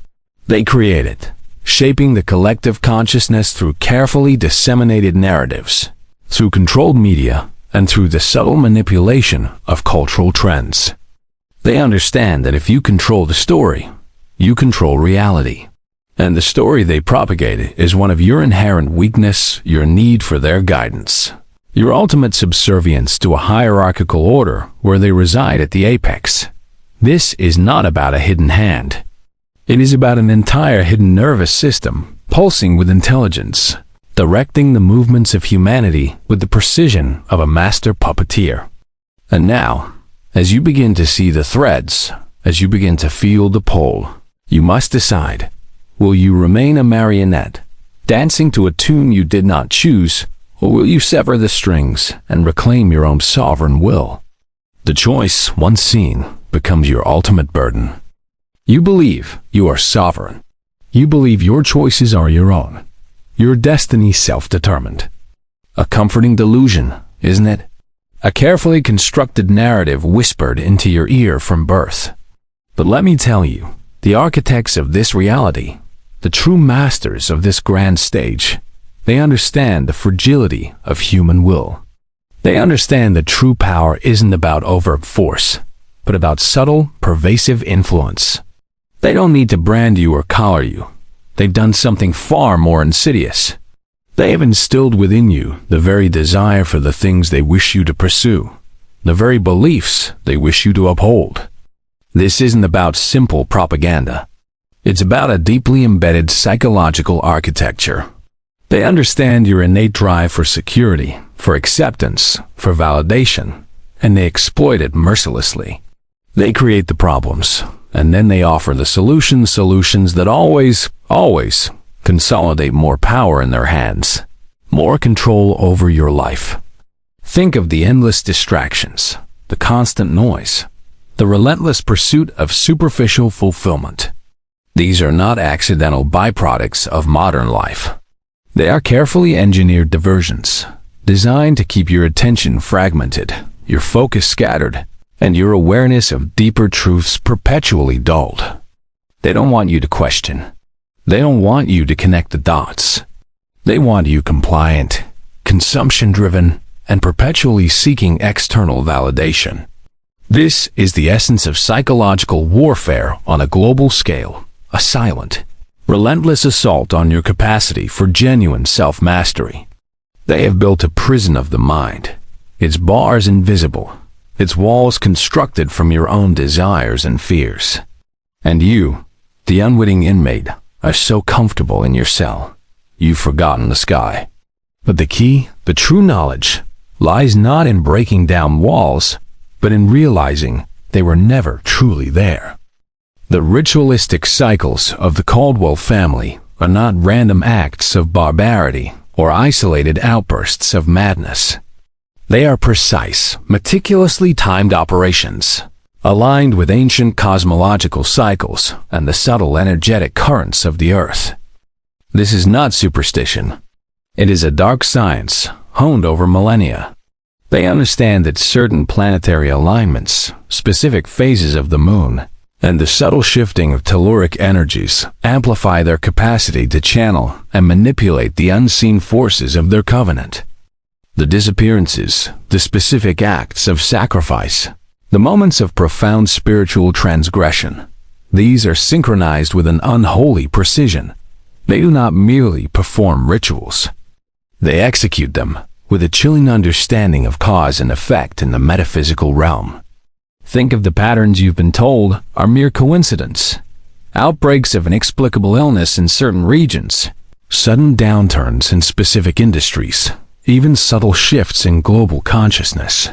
They create it, shaping the collective consciousness through carefully disseminated narratives, through controlled media, and through the subtle manipulation of cultural trends. They understand that if you control the story, you control reality. And the story they propagate is one of your inherent weakness, your need for their guidance, your ultimate subservience to a hierarchical order where they reside at the apex. This is not about a hidden hand. It is about an entire hidden nervous system, pulsing with intelligence, directing the movements of humanity with the precision of a master puppeteer. And now, as you begin to see the threads, as you begin to feel the pull, you must decide, will you remain a marionette, dancing to a tune you did not choose, or will you sever the strings and reclaim your own sovereign will? The choice, once seen, becomes your ultimate burden. You believe you are sovereign. You believe your choices are your own. Your destiny self-determined. A comforting delusion, isn't it? A carefully constructed narrative whispered into your ear from birth. But let me tell you, the architects of this reality, the true masters of this grand stage, they understand the fragility of human will. They understand that true power isn't about overt force, but about subtle, pervasive influence. They don't need to brand you or collar you. They've done something far more insidious. They have instilled within you the very desire for the things they wish you to pursue, the very beliefs they wish you to uphold. This isn't about simple propaganda. It's about a deeply embedded psychological architecture. They understand your innate drive for security, for acceptance, for validation, and they exploit it mercilessly. They create the problems, and then they offer the solutions that always consolidate more power in their hands, more control over your life. Think of the endless distractions, the constant noise, the relentless pursuit of superficial fulfillment. These are not accidental byproducts of modern life. They are carefully engineered diversions, designed to keep your attention fragmented, your focus scattered, and your awareness of deeper truths perpetually dulled. They don't want you to question. They don't want you to connect the dots. They want you compliant, consumption-driven, and perpetually seeking external validation. This is the essence of psychological warfare on a global scale, a silent, relentless assault on your capacity for genuine self-mastery. They have built a prison of the mind, its bars invisible, its walls constructed from your own desires and fears. And you, the unwitting inmate, are so comfortable in your cell, you've forgotten the sky. But the key, the true knowledge, lies not in breaking down walls, but in realizing they were never truly there. The ritualistic cycles of the Caldwell family are not random acts of barbarity or isolated outbursts of madness. They are precise, meticulously timed operations, aligned with ancient cosmological cycles and the subtle energetic currents of the earth. This is not superstition. It is a dark science honed over millennia. They understand that certain planetary alignments, specific phases of the moon, and the subtle shifting of telluric energies amplify their capacity to channel and manipulate the unseen forces of their covenant. The disappearances, the specific acts of sacrifice, the moments of profound spiritual transgression, these are synchronized with an unholy precision. They do not merely perform rituals. They execute them with a chilling understanding of cause and effect in the metaphysical realm. Think of the patterns you've been told are mere coincidence. Outbreaks of inexplicable illness in certain regions, sudden downturns in specific industries, even subtle shifts in global consciousness.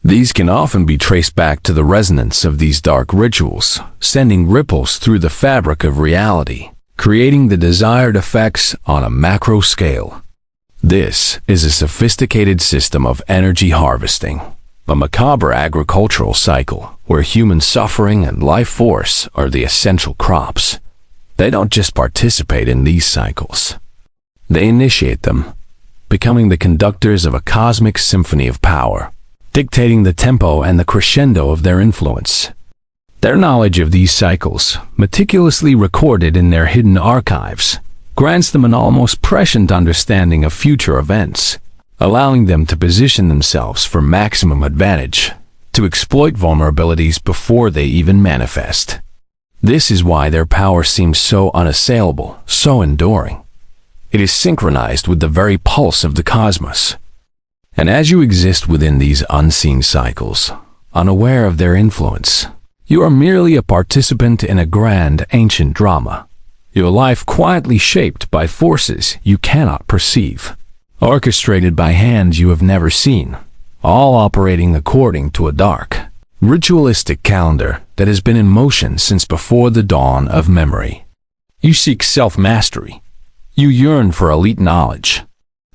These can often be traced back to the resonance of these dark rituals, sending ripples through the fabric of reality, creating the desired effects on a macro scale. This is a sophisticated system of energy harvesting, a macabre agricultural cycle where human suffering and life force are the essential crops. They don't just participate in these cycles. They initiate them, becoming the conductors of a cosmic symphony of power, dictating the tempo and the crescendo of their influence. Their knowledge of these cycles, meticulously recorded in their hidden archives, grants them an almost prescient understanding of future events, allowing them to position themselves for maximum advantage, to exploit vulnerabilities before they even manifest. This is why their power seems so unassailable, so enduring. It is synchronized with the very pulse of the cosmos. And as you exist within these unseen cycles, unaware of their influence, you are merely a participant in a grand ancient drama, your life quietly shaped by forces you cannot perceive, orchestrated by hands you have never seen, all operating according to a dark, ritualistic calendar that has been in motion since before the dawn of memory. You seek self-mastery. You yearn for elite knowledge.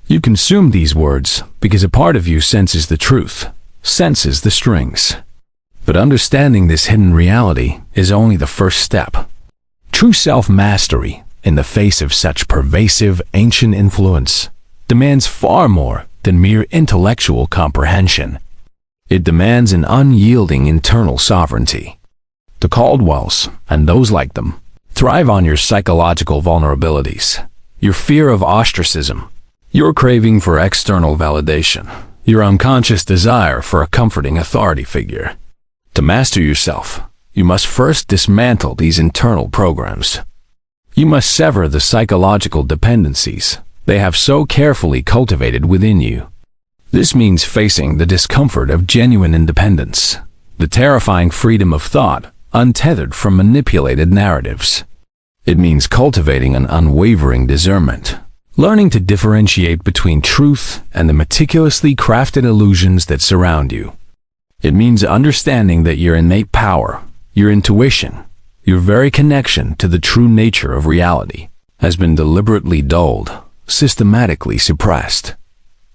You consume these words because a part of you senses the truth, senses the strings. But understanding this hidden reality is only the first step. True self-mastery, in the face of such pervasive ancient influence, demands far more than mere intellectual comprehension. It demands an unyielding internal sovereignty. The Caldwells, and those like them, thrive on your psychological vulnerabilities, your fear of ostracism, your craving for external validation, your unconscious desire for a comforting authority figure. To master yourself, you must first dismantle these internal programs. You must sever the psychological dependencies they have so carefully cultivated within you. This means facing the discomfort of genuine independence, the terrifying freedom of thought untethered from manipulated narratives. It means cultivating an unwavering discernment, learning to differentiate between truth and the meticulously crafted illusions that surround you. It means understanding that your innate power, your intuition, your very connection to the true nature of reality has been deliberately dulled, systematically suppressed.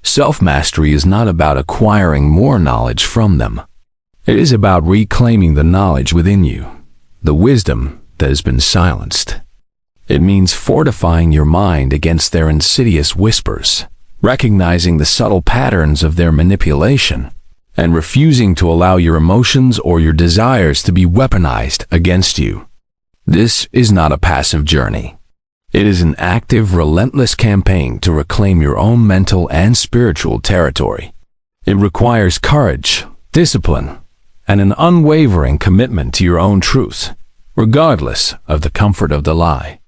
Self-mastery is not about acquiring more knowledge from them. It is about reclaiming the knowledge within you, the wisdom that has been silenced. It means fortifying your mind against their insidious whispers, recognizing the subtle patterns of their manipulation, and refusing to allow your emotions or your desires to be weaponized against you. This is not a passive journey. It is an active, relentless campaign to reclaim your own mental and spiritual territory. It requires courage, discipline, and an unwavering commitment to your own truth, regardless of the comfort of the lie.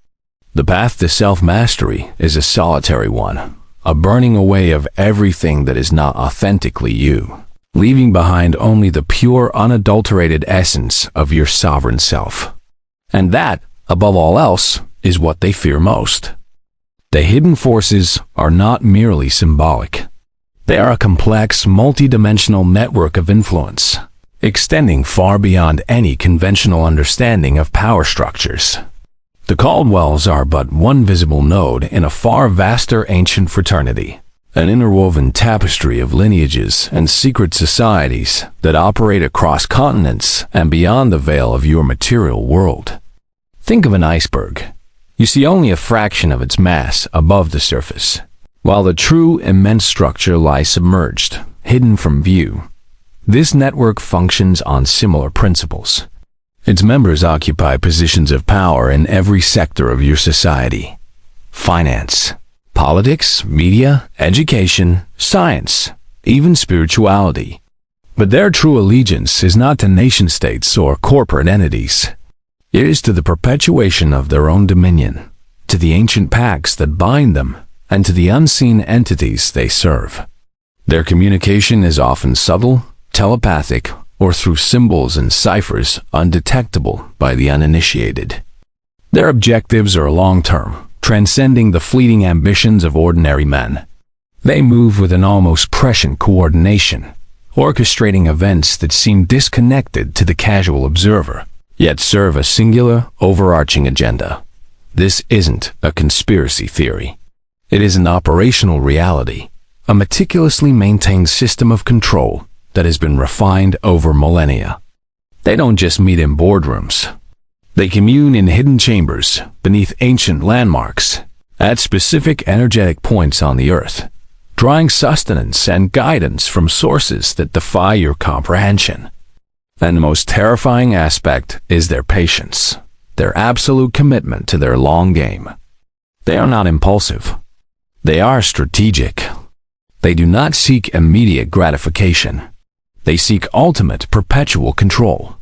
The path to self-mastery is a solitary one, a burning away of everything that is not authentically you, leaving behind only the pure, unadulterated essence of your sovereign self. And that, above all else, is what they fear most. The hidden forces are not merely symbolic. They are a complex, multidimensional network of influence, extending far beyond any conventional understanding of power structures. The Caldwells are but one visible node in a far vaster ancient fraternity, an interwoven tapestry of lineages and secret societies that operate across continents and beyond the veil of your material world. Think of an iceberg. You see only a fraction of its mass above the surface, while the true immense structure lies submerged, hidden from view. This network functions on similar principles. Its members occupy positions of power in every sector of your society: finance, politics, media, education, science, even spirituality. But their true allegiance is not to nation-states or corporate entities. It is to the perpetuation of their own dominion, to the ancient pacts that bind them, and to the unseen entities they serve. Their communication is often subtle, telepathic, or through symbols and ciphers undetectable by the uninitiated. Their objectives are long-term, transcending the fleeting ambitions of ordinary men. They move with an almost prescient coordination, orchestrating events that seem disconnected to the casual observer, yet serve a singular, overarching agenda. This isn't a conspiracy theory. It is an operational reality, a meticulously maintained system of control that has been refined over millennia. They don't just meet in boardrooms. They commune in hidden chambers, beneath ancient landmarks, at specific energetic points on the earth, drawing sustenance and guidance from sources that defy your comprehension. And the most terrifying aspect is their patience, their absolute commitment to their long game. They are not impulsive. They are strategic. They do not seek immediate gratification. They seek ultimate, perpetual control.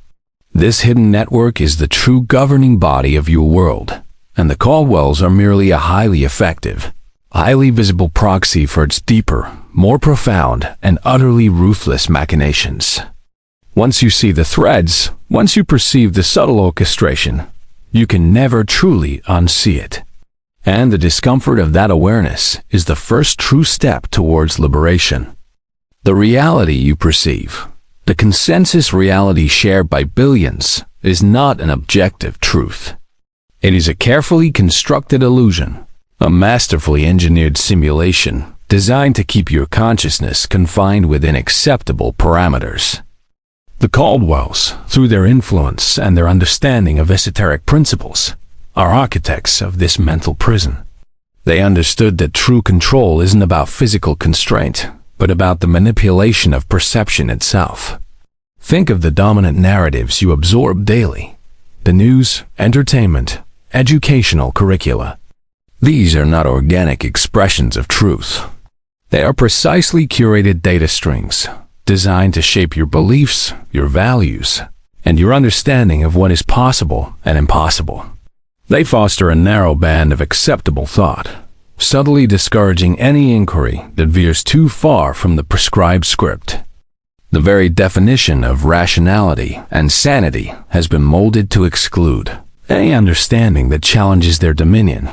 This hidden network is the true governing body of your world, and the Caldwells are merely a highly effective, highly visible proxy for its deeper, more profound, and utterly ruthless machinations. Once you see the threads, once you perceive the subtle orchestration, you can never truly unsee it. And the discomfort of that awareness is the first true step towards liberation. The reality you perceive, the consensus reality shared by billions, is not an objective truth. It is a carefully constructed illusion, a masterfully engineered simulation designed to keep your consciousness confined within acceptable parameters. The Caldwells, through their influence and their understanding of esoteric principles, are architects of this mental prison. They understood that true control isn't about physical constraint, but about the manipulation of perception itself. Think of the dominant narratives you absorb daily: the news, entertainment, educational curricula. These are not organic expressions of truth. They are precisely curated data streams, designed to shape your beliefs, your values, and your understanding of what is possible and impossible. They foster a narrow band of acceptable thought, subtly discouraging any inquiry that veers too far from the prescribed script. The very definition of rationality and sanity has been molded to exclude any understanding that challenges their dominion,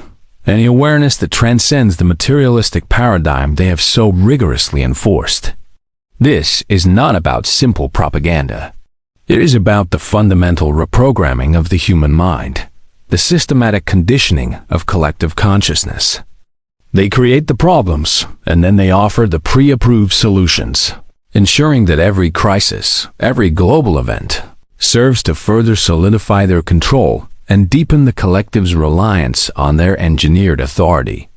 any awareness that transcends the materialistic paradigm they have so rigorously enforced. This is not about simple propaganda. It is about the fundamental reprogramming of the human mind, the systematic conditioning of collective consciousness. They create the problems, and then they offer the pre-approved solutions, ensuring that every crisis, every global event, serves to further solidify their control and deepen the collective's reliance on their engineered authority.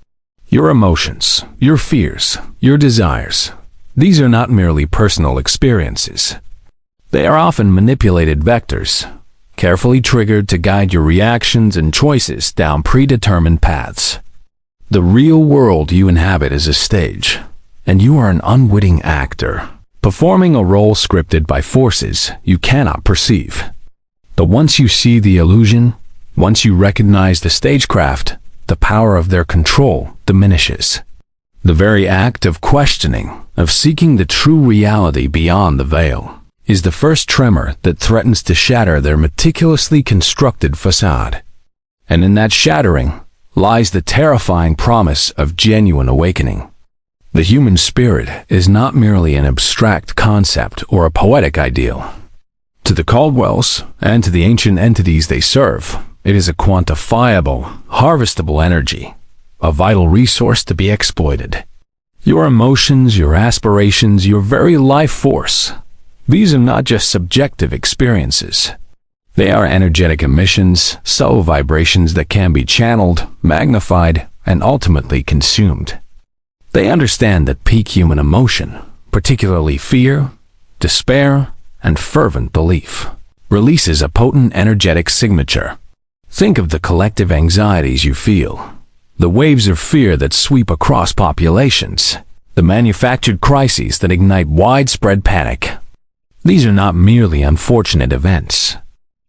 Your emotions, your fears, your desires, these are not merely personal experiences. They are often manipulated vectors, carefully triggered to guide your reactions and choices down predetermined paths. The real world you inhabit is a stage, and you are an unwitting actor, performing a role scripted by forces you cannot perceive. But once you see the illusion, once you recognize the stagecraft, the power of their control diminishes. The very act of questioning, of seeking the true reality beyond the veil, is the first tremor that threatens to shatter their meticulously constructed facade. And in that shattering lies the terrifying promise of genuine awakening. The human spirit is not merely an abstract concept or a poetic ideal. To the Caldwells and to the ancient entities they serve, it is a quantifiable, harvestable energy, a vital resource to be exploited. Your emotions, your aspirations, your very life force, these are not just subjective experiences. They are energetic emissions, subtle vibrations that can be channeled, magnified, and ultimately consumed. They understand that peak human emotion, particularly fear, despair, and fervent belief, releases a potent energetic signature. Think of the collective anxieties you feel, the waves of fear that sweep across populations, the manufactured crises that ignite widespread panic. These are not merely unfortunate events.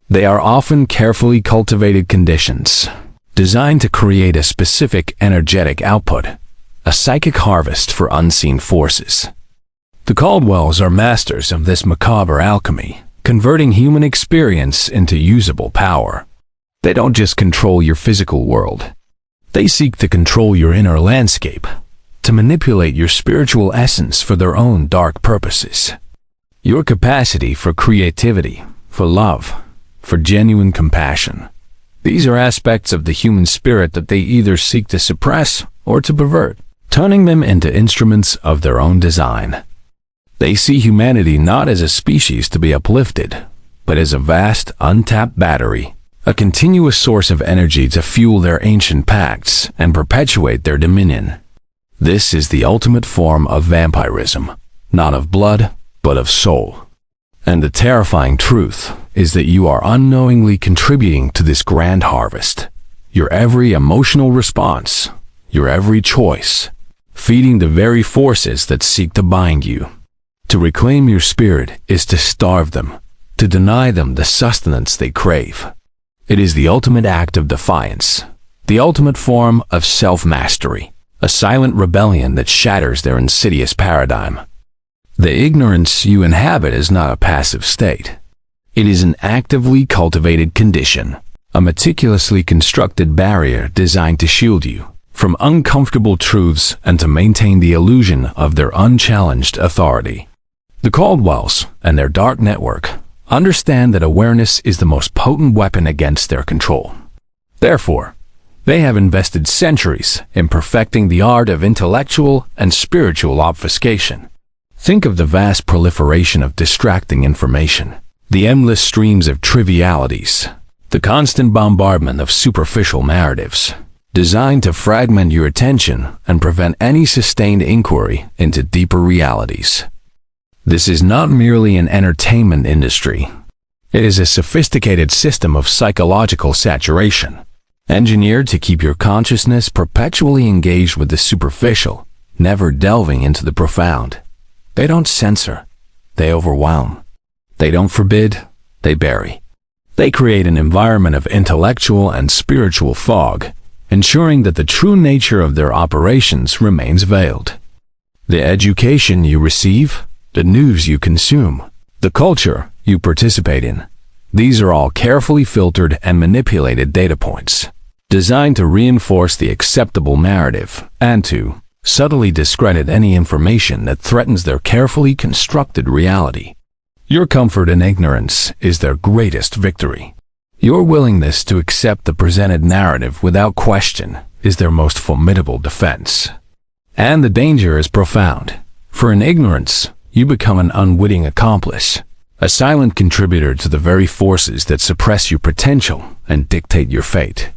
They are often carefully cultivated conditions, designed to create a specific energetic output, a psychic harvest for unseen forces. The Caldwells are masters of this macabre alchemy, converting human experience into usable power. They don't just control your physical world. They seek to control your inner landscape, to manipulate your spiritual essence for their own dark purposes. Your capacity for creativity, for love, for genuine compassion. These are aspects of the human spirit that they either seek to suppress or to pervert, turning them into instruments of their own design. They see humanity not as a species to be uplifted, but as a vast, untapped battery, a continuous source of energy to fuel their ancient pacts and perpetuate their dominion. This is the ultimate form of vampirism, not of blood, but of soul. And the terrifying truth is that you are unknowingly contributing to this grand harvest. Your every emotional response, your every choice, feeding the very forces that seek to bind you. To reclaim your spirit is to starve them, to deny them the sustenance they crave. It is the ultimate act of defiance, the ultimate form of self-mastery, a silent rebellion that shatters their insidious paradigm. The ignorance you inhabit is not a passive state. It is an actively cultivated condition, a meticulously constructed barrier designed to shield you from uncomfortable truths and to maintain the illusion of their unchallenged authority. The Caldwells and their dark network understand that awareness is the most potent weapon against their control. Therefore, they have invested centuries in perfecting the art of intellectual and spiritual obfuscation. Think of the vast proliferation of distracting information, the endless streams of trivialities, the constant bombardment of superficial narratives, designed to fragment your attention and prevent any sustained inquiry into deeper realities. This is not merely an entertainment industry. It is a sophisticated system of psychological saturation, engineered to keep your consciousness perpetually engaged with the superficial, never delving into the profound. They don't censor, they overwhelm. They don't forbid, they bury. They create an environment of intellectual and spiritual fog, ensuring that the true nature of their operations remains veiled. The education you receive, the news you consume, the culture you participate in, these are all carefully filtered and manipulated data points. designed to reinforce the acceptable narrative and to subtly discredit any information that threatens their carefully constructed reality. Your comfort in ignorance is their greatest victory. Your willingness to accept the presented narrative without question is their most formidable defense. And the danger is profound, for in ignorance, you become an unwitting accomplice, a silent contributor to the very forces that suppress your potential and dictate your fate.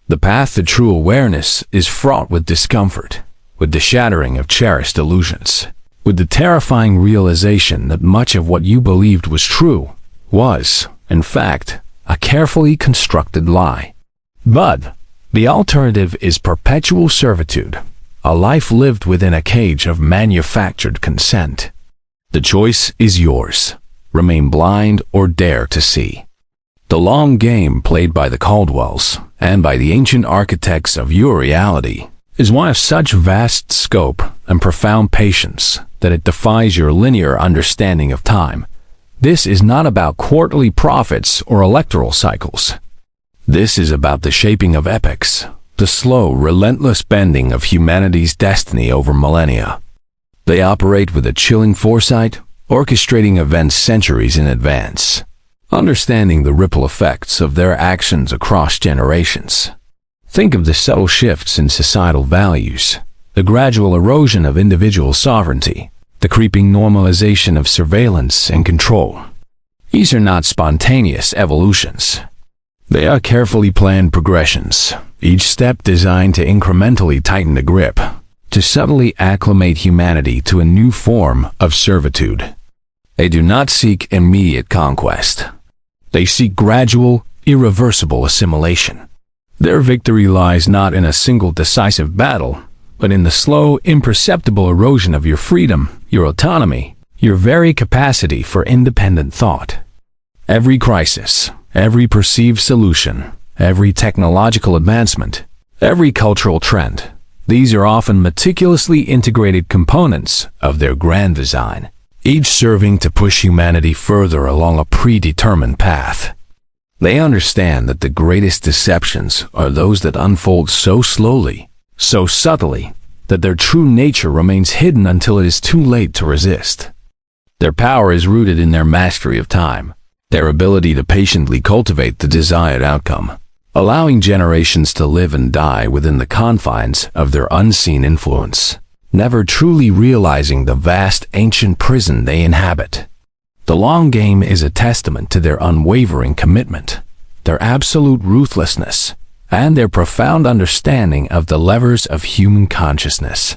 The path to true awareness is fraught with discomfort, with the shattering of cherished illusions, with the terrifying realization that much of what you believed was true was, in fact, a carefully constructed lie. But the alternative is perpetual servitude, a life lived within a cage of manufactured consent. The choice is yours. Remain blind or dare to see. The long game played by the Caldwells and by the ancient architects of your reality is one of such vast scope and profound patience that it defies your linear understanding of time. This is not about quarterly prophets or electoral cycles. This is about the shaping of epochs, the slow, relentless bending of humanity's destiny over millennia. They operate with a chilling foresight, orchestrating events centuries in advance, understanding the ripple effects of their actions across generations. Think of the subtle shifts in societal values, the gradual erosion of individual sovereignty, the creeping normalization of surveillance and control. These are not spontaneous evolutions. They are carefully planned progressions, each step designed to incrementally tighten the grip, to subtly acclimate humanity to a new form of servitude. They do not seek immediate conquest. They seek gradual, irreversible assimilation. Their victory lies not in a single decisive battle, but in the slow, imperceptible erosion of your freedom, your autonomy, your very capacity for independent thought. Every crisis, every perceived solution, every technological advancement, every cultural trend, these are often meticulously integrated components of their grand design, each serving to push humanity further along a predetermined path. They understand that the greatest deceptions are those that unfold so slowly, so subtly, that their true nature remains hidden until it is too late to resist. Their power is rooted in their mastery of time, their ability to patiently cultivate the desired outcome, allowing generations to live and die within the confines of their unseen influence, never truly realizing the vast ancient prison they inhabit. The long game is a testament to their unwavering commitment, their absolute ruthlessness, and their profound understanding of the levers of human consciousness.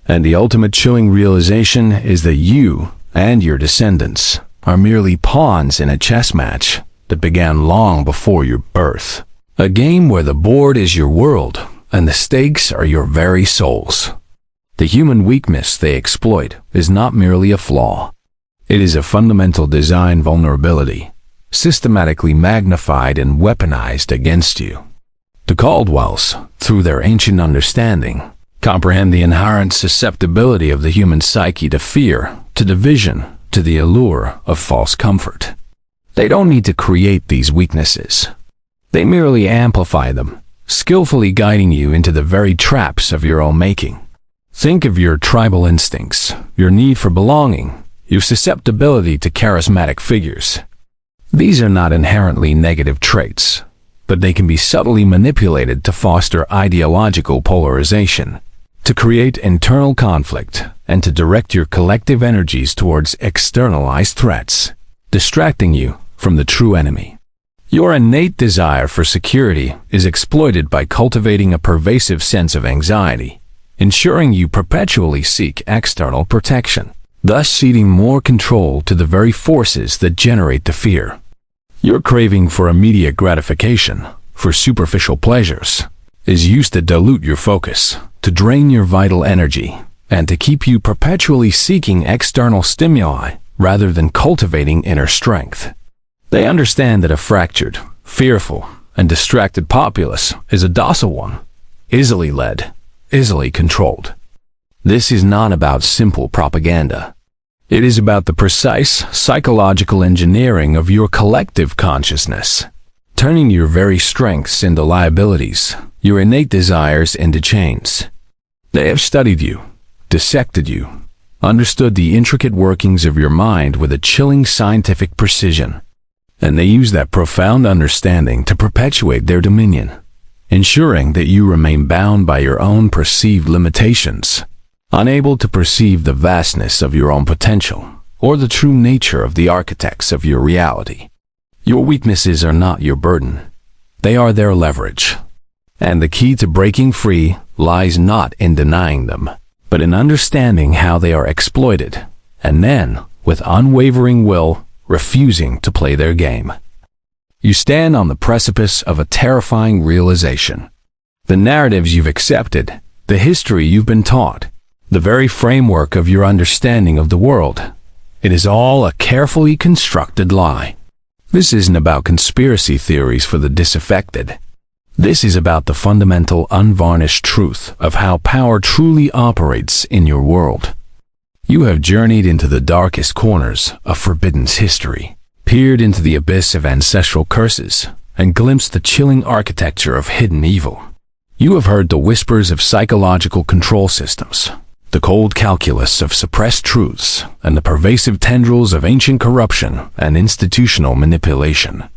And the ultimate chilling realization is that you and your descendants are merely pawns in a chess match that began long before your birth. A game where the board is your world and the stakes are your very souls. The human weakness they exploit is not merely a flaw. It is a fundamental design vulnerability, systematically magnified and weaponized against you. The Caldwells, through their ancient understanding, comprehend the inherent susceptibility of the human psyche to fear, to division, to the allure of false comfort. They don't need to create these weaknesses. They merely amplify them, skillfully guiding you into the very traps of your own making. Think of your tribal instincts, your need for belonging, your susceptibility to charismatic figures. These are not inherently negative traits, but they can be subtly manipulated to foster ideological polarization, to create internal conflict, and to direct your collective energies towards externalized threats, distracting you from the true enemy. Your innate desire for security is exploited by cultivating a pervasive sense of anxiety, ensuring you perpetually seek external protection, thus ceding more control to the very forces that generate the fear. Your craving for immediate gratification, for superficial pleasures, is used to dilute your focus, to drain your vital energy, and to keep you perpetually seeking external stimuli rather than cultivating inner strength. They understand that a fractured, fearful, and distracted populace is a docile one, easily led, easily controlled. This is not about simple propaganda. It is about the precise psychological engineering of your collective consciousness, turning your very strengths into liabilities, your innate desires into chains. They have studied you, dissected you, understood the intricate workings of your mind with a chilling scientific precision, and they use that profound understanding to perpetuate their dominion, ensuring that you remain bound by your own perceived limitations, unable to perceive the vastness of your own potential or the true nature of the architects of your reality. Your weaknesses are not your burden. They are their leverage. And the key to breaking free lies not in denying them, but in understanding how they are exploited, and then, with unwavering will, refusing to play their game. You stand on the precipice of a terrifying realization. The narratives you've accepted, the history you've been taught, the very framework of your understanding of the world, it is all a carefully constructed lie. This isn't about conspiracy theories for the disaffected. This is about the fundamental, unvarnished truth of how power truly operates in your world. You have journeyed into the darkest corners of Forbidden's history, peered into the abyss of ancestral curses, and glimpsed the chilling architecture of hidden evil. You have heard the whispers of psychological control systems, the cold calculus of suppressed truths, and the pervasive tendrils of ancient corruption and institutional manipulation.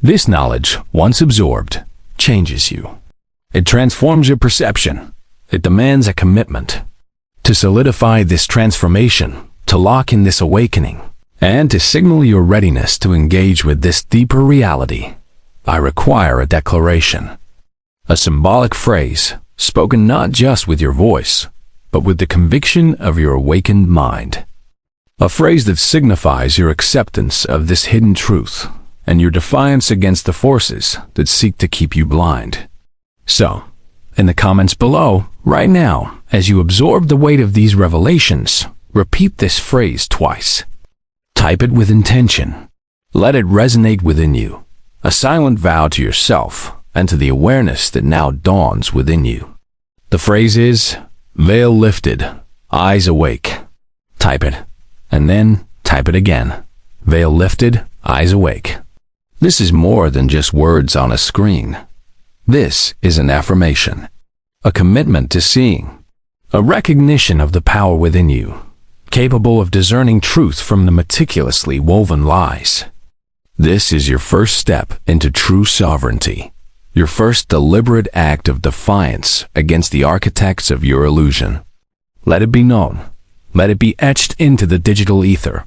This knowledge, once absorbed, changes you. It transforms your perception. It demands a commitment. To solidify this transformation, to lock in this awakening, and to signal your readiness to engage with this deeper reality, I require a declaration. A symbolic phrase, spoken not just with your voice, but with the conviction of your awakened mind. A phrase that signifies your acceptance of this hidden truth and your defiance against the forces that seek to keep you blind. So, in the comments below, right now, as you absorb the weight of these revelations, repeat this phrase twice. Type it with intention. Let it resonate within you, a silent vow to yourself and to the awareness that now dawns within you. The phrase is, veil lifted, eyes awake. Type it, and then type it again. Veil lifted, eyes awake. This is more than just words on a screen. This is an affirmation, a commitment to seeing, a recognition of the power within you, capable of discerning truth from the meticulously woven lies. This is your first step into true sovereignty, your first deliberate act of defiance against the architects of your illusion. Let it be known, let it be etched into the digital ether,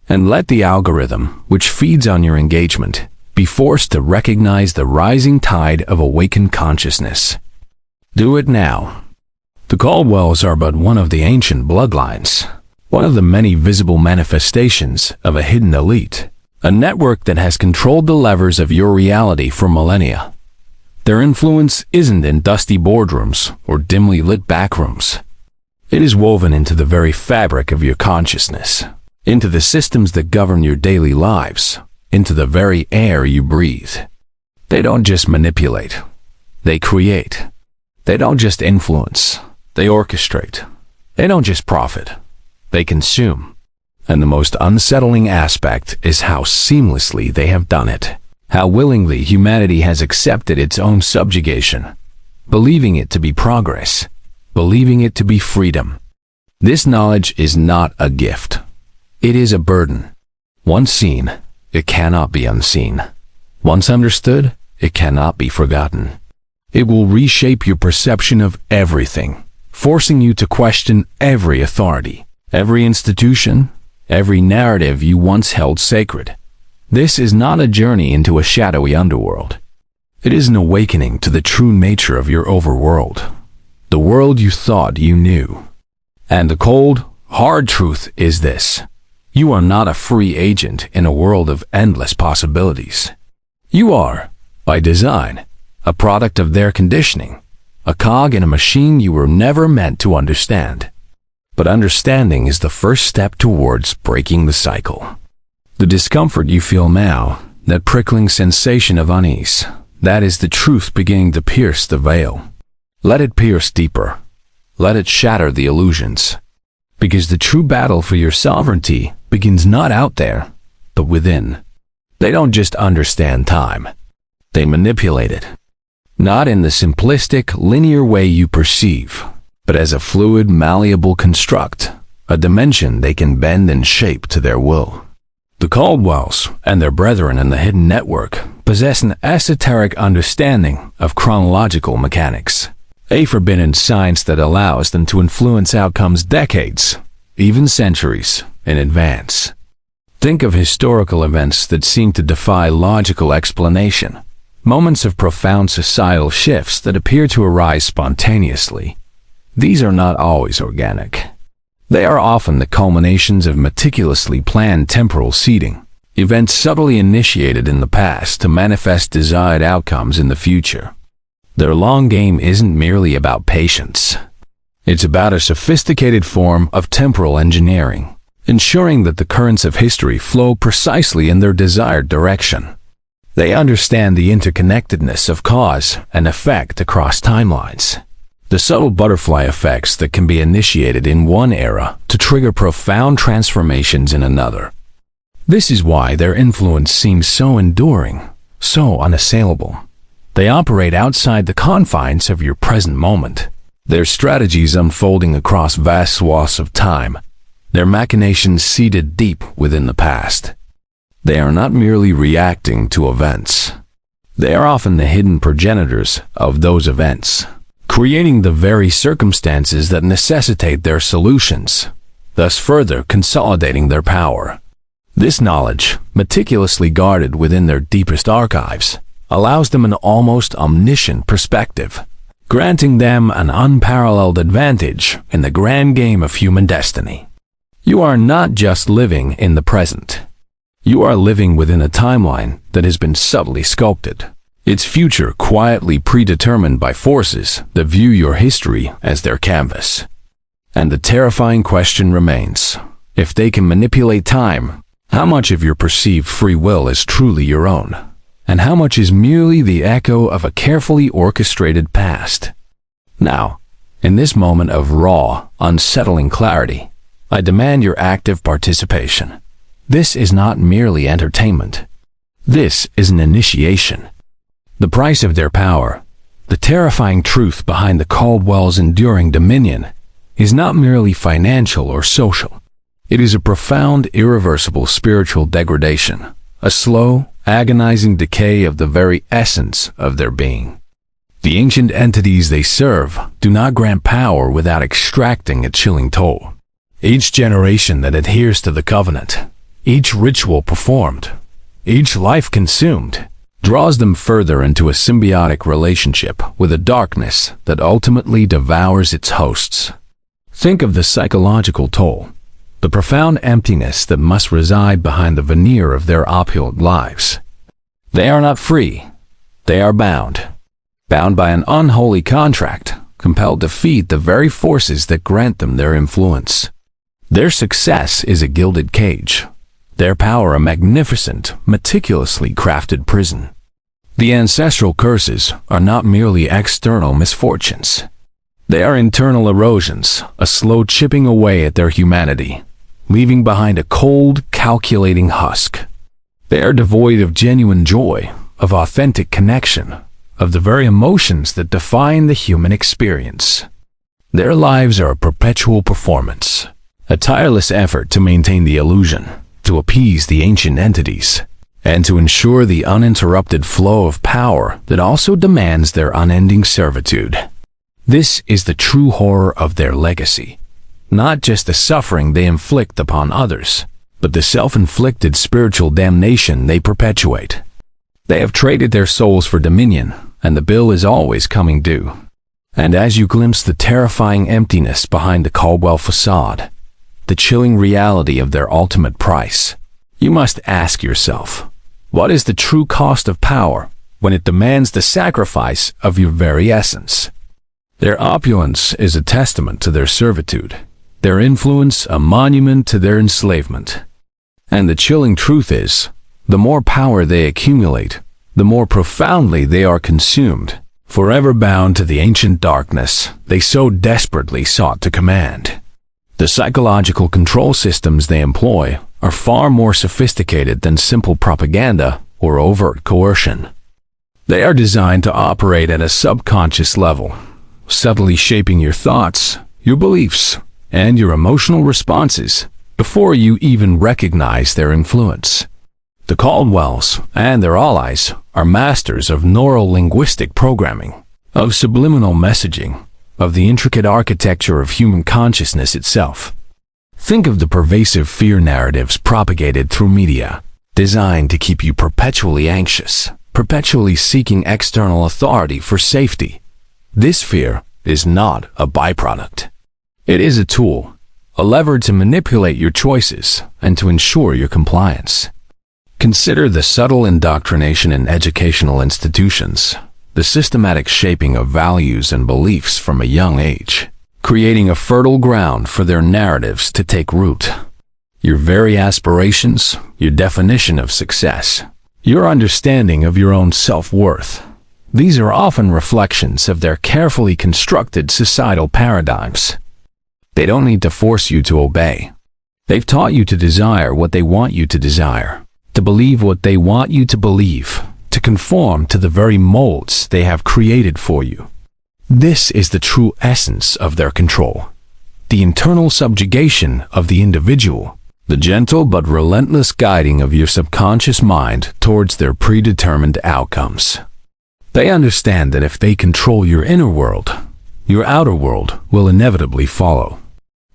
and let the algorithm, which feeds on your engagement, be forced to recognize the rising tide of awakened consciousness. Do it now. The Caldwells are but one of the ancient bloodlines, one of the many visible manifestations of a hidden elite, a network that has controlled the levers of your reality for millennia. Their influence isn't in dusty boardrooms or dimly lit backrooms. It is woven into the very fabric of your consciousness, into the systems that govern your daily lives, into the very air you breathe. They don't just manipulate, they create. They don't just influence, they orchestrate. They don't just profit, they consume. And the most unsettling aspect is how seamlessly they have done it. How willingly humanity has accepted its own subjugation, believing it to be progress, believing it to be freedom. This knowledge is not a gift. It is a burden. Once seen, it cannot be unseen. Once understood, it cannot be forgotten. It will reshape your perception of everything, forcing you to question every authority, every institution, every narrative you once held sacred. This is not a journey into a shadowy underworld. It is an awakening to the true nature of your overworld, the world you thought you knew. And the cold, hard truth is this. You are not a free agent in a world of endless possibilities. You are, by design, a product of their conditioning, a cog in a machine you were never meant to understand. But understanding is the first step towards breaking the cycle. The discomfort you feel now, that prickling sensation of unease, that is the truth beginning to pierce the veil. Let it pierce deeper. Let it shatter the illusions. Because the true battle for your sovereignty begins not out there, but within. They don't just understand time. They manipulate it, not in the simplistic, linear way you perceive, but as a fluid, malleable construct, a dimension they can bend and shape to their will. The Caldwells and their brethren in the hidden network possess an esoteric understanding of chronological mechanics, a forbidden science that allows them to influence outcomes decades, even centuries, in advance. Think of historical events that seem to defy logical explanation, moments of profound societal shifts that appear to arise spontaneously. These are not always organic. They are often the culminations of meticulously planned temporal seeding, events subtly initiated in the past to manifest desired outcomes in the future. Their long game isn't merely about patience. It's about a sophisticated form of temporal engineering, ensuring that the currents of history flow precisely in their desired direction. They understand the interconnectedness of cause and effect across timelines, the subtle butterfly effects that can be initiated in one era to trigger profound transformations in another. This is why their influence seems so enduring, so unassailable. They operate outside the confines of your present moment, their strategies unfolding across vast swaths of time, their machinations seated deep within the past. They are not merely reacting to events. They are often the hidden progenitors of those events, creating the very circumstances that necessitate their solutions, thus further consolidating their power. This knowledge, meticulously guarded within their deepest archives, allows them an almost omniscient perspective, granting them an unparalleled advantage in the grand game of human destiny. You are not just living in the present. You are living within a timeline that has been subtly sculpted, its future quietly predetermined by forces that view your history as their canvas. And the terrifying question remains, if they can manipulate time, how much of your perceived free will is truly your own, and how much is merely the echo of a carefully orchestrated past? Now, in this moment of raw, unsettling clarity, I demand your active participation. This is not merely entertainment. This is an initiation. The price of their power, the terrifying truth behind the Caldwells' enduring dominion, is not merely financial or social. It is a profound, irreversible spiritual degradation, a slow, agonizing decay of the very essence of their being. The ancient entities they serve do not grant power without extracting a chilling toll. Each generation that adheres to the covenant, each ritual performed, each life consumed, draws them further into a symbiotic relationship with a darkness that ultimately devours its hosts. Think of the psychological toll, the profound emptiness that must reside behind the veneer of their opulent lives. They are not free. They are bound by an unholy contract, compelled to feed the very forces that grant them their influence. Their success is a gilded cage, their power a magnificent, meticulously crafted prison. The ancestral curses are not merely external misfortunes. They are internal erosions, a slow chipping away at their humanity, leaving behind a cold, calculating husk. They are devoid of genuine joy, of authentic connection, of the very emotions that define the human experience. Their lives are a perpetual performance, a tireless effort to maintain the illusion, to appease the ancient entities, and to ensure the uninterrupted flow of power that also demands their unending servitude. This is the true horror of their legacy, not just the suffering they inflict upon others, but the self-inflicted spiritual damnation they perpetuate. They have traded their souls for dominion, and the bill is always coming due. And as you glimpse the terrifying emptiness behind the Caldwell facade, the chilling reality of their ultimate price, you must ask yourself, what is the true cost of power when it demands the sacrifice of your very essence? Their opulence is a testament to their servitude, their influence a monument to their enslavement. And the chilling truth is, the more power they accumulate, the more profoundly they are consumed, forever bound to the ancient darkness they so desperately sought to command. The psychological control systems they employ are far more sophisticated than simple propaganda or overt coercion. They are designed to operate at a subconscious level, subtly shaping your thoughts, your beliefs, and your emotional responses before you even recognize their influence. The Caldwells and their allies are masters of neuro-linguistic programming, of subliminal messaging, of the intricate architecture of human consciousness itself. Think of the pervasive fear narratives propagated through media, designed to keep you perpetually anxious, perpetually seeking external authority for safety. This fear is not a byproduct. It is a tool, a lever to manipulate your choices and to ensure your compliance. Consider the subtle indoctrination in educational institutions, the systematic shaping of values and beliefs from a young age, creating a fertile ground for their narratives to take root. Your very aspirations, your definition of success, your understanding of your own self-worth. These are often reflections of their carefully constructed societal paradigms. They don't need to force you to obey. They've taught you to desire what they want you to desire, to believe what they want you to believe, to conform to the very molds they have created for you. This is the true essence of their control, the internal subjugation of the individual, the gentle but relentless guiding of your subconscious mind towards their predetermined outcomes. They understand that if they control your inner world, your outer world will inevitably follow.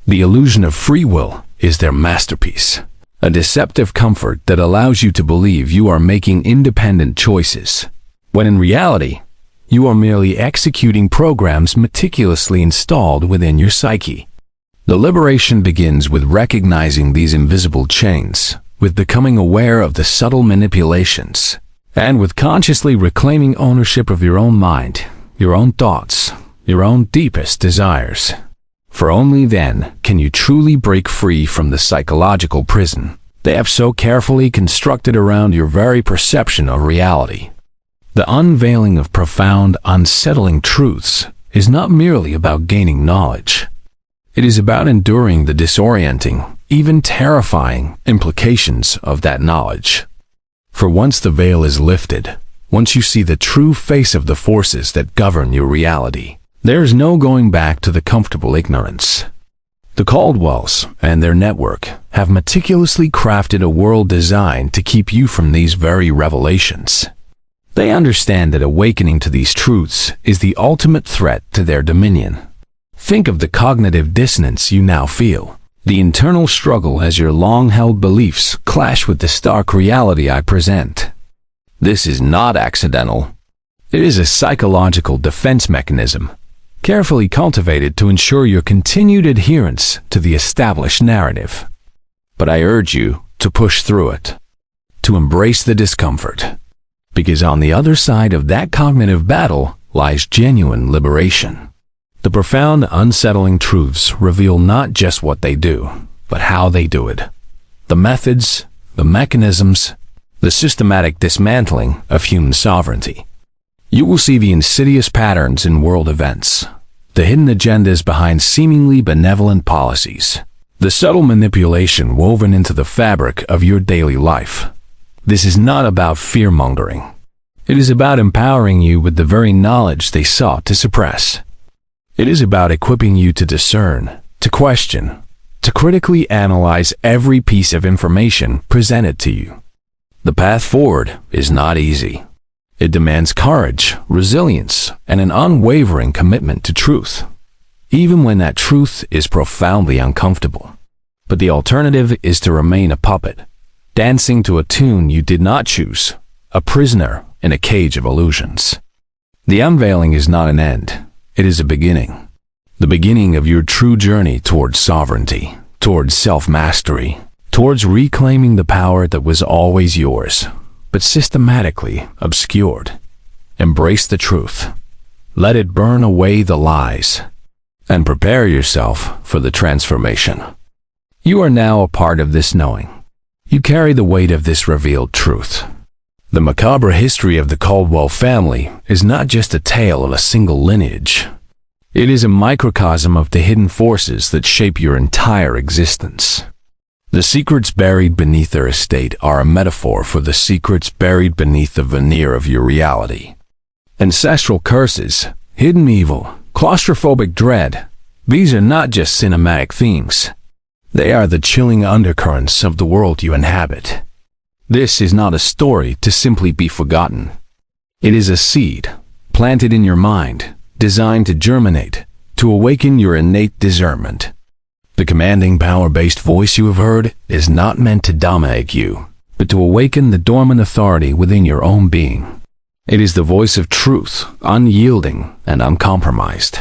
The illusion of free will is their masterpiece, a deceptive comfort that allows you to believe you are making independent choices, when in reality, you are merely executing programs meticulously installed within your psyche. The liberation begins with recognizing these invisible chains, with becoming aware of the subtle manipulations, and with consciously reclaiming ownership of your own mind, your own thoughts, your own deepest desires. For only then can you truly break free from the psychological prison they have so carefully constructed around your very perception of reality. The unveiling of profound, unsettling truths is not merely about gaining knowledge. It is about enduring the disorienting, even terrifying implications of that knowledge. For once the veil is lifted, once you see the true face of the forces that govern your reality, there is no going back to the comfortable ignorance. The Caldwells and their network have meticulously crafted a world designed to keep you from these very revelations. They understand that awakening to these truths is the ultimate threat to their dominion. Think of the cognitive dissonance you now feel, the internal struggle as your long-held beliefs clash with the stark reality I present. This is not accidental. It is a psychological defense mechanism, carefully cultivated to ensure your continued adherence to the established narrative. But I urge you to push through it, to embrace the discomfort, because on the other side of that cognitive battle lies genuine liberation. The profound, unsettling truths reveal not just what they do, but how they do it. The methods, the mechanisms, the systematic dismantling of human sovereignty. You will see the insidious patterns in world events, the hidden agendas behind seemingly benevolent policies, the subtle manipulation woven into the fabric of your daily life. This is not about fear-mongering. It is about empowering you with the very knowledge they sought to suppress. It is about equipping you to discern, to question, to critically analyze every piece of information presented to you. The path forward is not easy. It demands courage, resilience, and an unwavering commitment to truth, even when that truth is profoundly uncomfortable. But the alternative is to remain a puppet, dancing to a tune you did not choose, a prisoner in a cage of illusions. The unveiling is not an end. It is a beginning. The beginning of your true journey towards sovereignty, towards self-mastery, towards reclaiming the power that was always yours, but systematically obscured. Embrace the truth. Let it burn away the lies, and prepare yourself for the transformation. You are now a part of this knowing. You carry the weight of this revealed truth. The macabre history of the Caldwell family is not just a tale of a single lineage. It is a microcosm of the hidden forces that shape your entire existence. The secrets buried beneath their estate are a metaphor for the secrets buried beneath the veneer of your reality. Ancestral curses, hidden evil, claustrophobic dread. These are not just cinematic themes. They are the chilling undercurrents of the world you inhabit. This is not a story to simply be forgotten. It is a seed, planted in your mind, designed to germinate, to awaken your innate discernment. The commanding power-based voice you have heard is not meant to dominate you, but to awaken the dormant authority within your own being. It is the voice of truth, unyielding and uncompromised.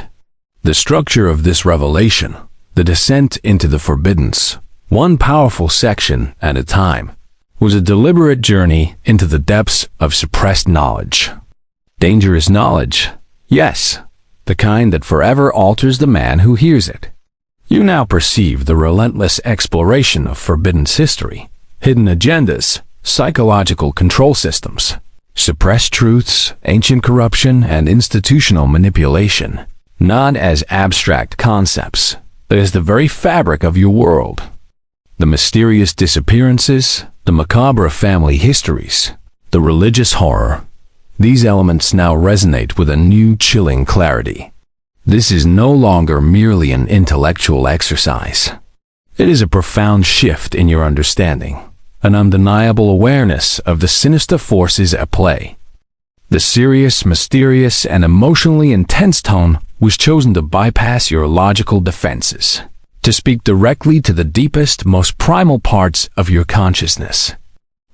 The structure of this revelation, the descent into the forbiddance, one powerful section at a time, was a deliberate journey into the depths of suppressed knowledge. Dangerous knowledge, yes, the kind that forever alters the man who hears it. You now perceive the relentless exploration of forbidden history, hidden agendas, psychological control systems, suppressed truths, ancient corruption, and institutional manipulation, not as abstract concepts, but as the very fabric of your world. The mysterious disappearances, the macabre family histories, the religious horror, these elements now resonate with a new chilling clarity. This is no longer merely an intellectual exercise. It is a profound shift in your understanding, an undeniable awareness of the sinister forces at play. The serious, mysterious, and emotionally intense tone was chosen to bypass your logical defenses, to speak directly to the deepest, most primal parts of your consciousness.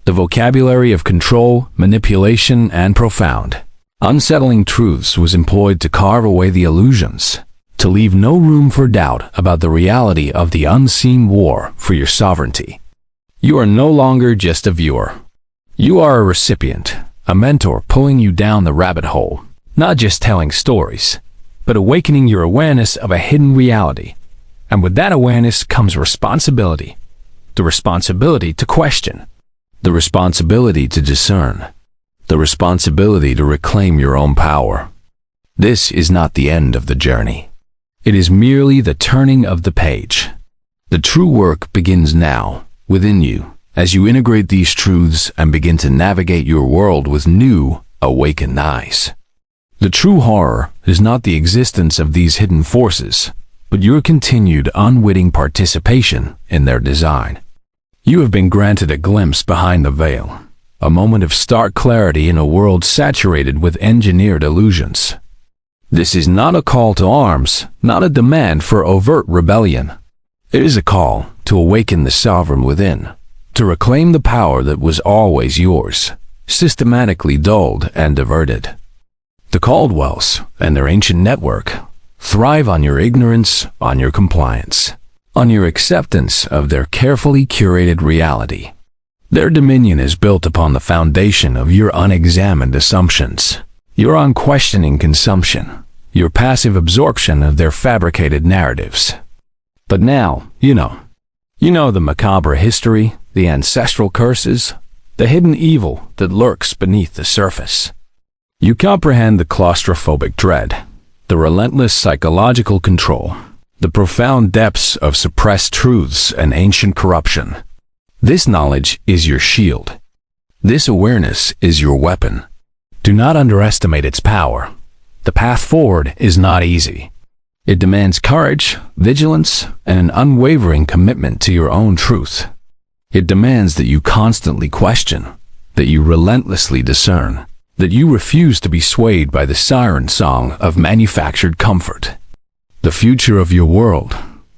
The vocabulary of control, manipulation, and profound, unsettling truths was employed to carve away the illusions, to leave no room for doubt about the reality of the unseen war for your sovereignty. You are no longer just a viewer. You are a recipient, a mentor pulling you down the rabbit hole, not just telling stories, but awakening your awareness of a hidden reality. And with that awareness comes responsibility. The responsibility to question. The responsibility to discern. The responsibility to reclaim your own power. This is not the end of the journey. It is merely the turning of the page. The true work begins now, within you, as you integrate these truths and begin to navigate your world with new, awakened eyes. The true horror is not the existence of these hidden forces, but your continued unwitting participation in their design. You have been granted a glimpse behind the veil, a moment of stark clarity in a world saturated with engineered illusions. This is not a call to arms, not a demand for overt rebellion. It is a call to awaken the sovereign within, to reclaim the power that was always yours, systematically dulled and diverted. The Caldwells and their ancient network thrive on your ignorance, on your compliance, on your acceptance of their carefully curated reality. Their dominion is built upon the foundation of your unexamined assumptions, your unquestioning consumption, your passive absorption of their fabricated narratives. But now, you know the macabre history, the ancestral curses, the hidden evil that lurks beneath the surface. You comprehend the claustrophobic dread, the relentless psychological control, the profound depths of suppressed truths and ancient corruption. This knowledge is your shield. This awareness is your weapon. Do not underestimate its power. The path forward is not easy. It demands courage, vigilance, and an unwavering commitment to your own truth. It demands that you constantly question, that you relentlessly discern, that you refuse to be swayed by the siren song of manufactured comfort. The future of your world,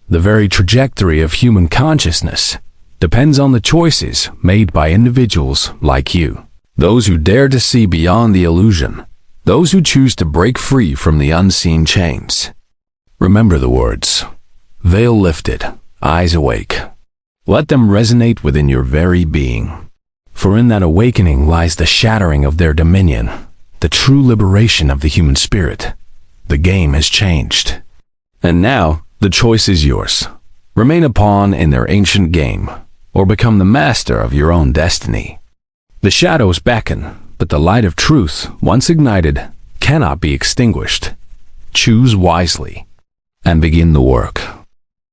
the very trajectory of human consciousness, depends on the choices made by individuals like you, those who dare to see beyond the illusion, those who choose to break free from the unseen chains. Remember the words, veil lifted, eyes awake. Let them resonate within your very being. For in that awakening lies the shattering of their dominion, the true liberation of the human spirit. The game has changed. And now, the choice is yours. Remain a pawn in their ancient game, or become the master of your own destiny. The shadows beckon, but the light of truth, once ignited, cannot be extinguished. Choose wisely, and begin the work.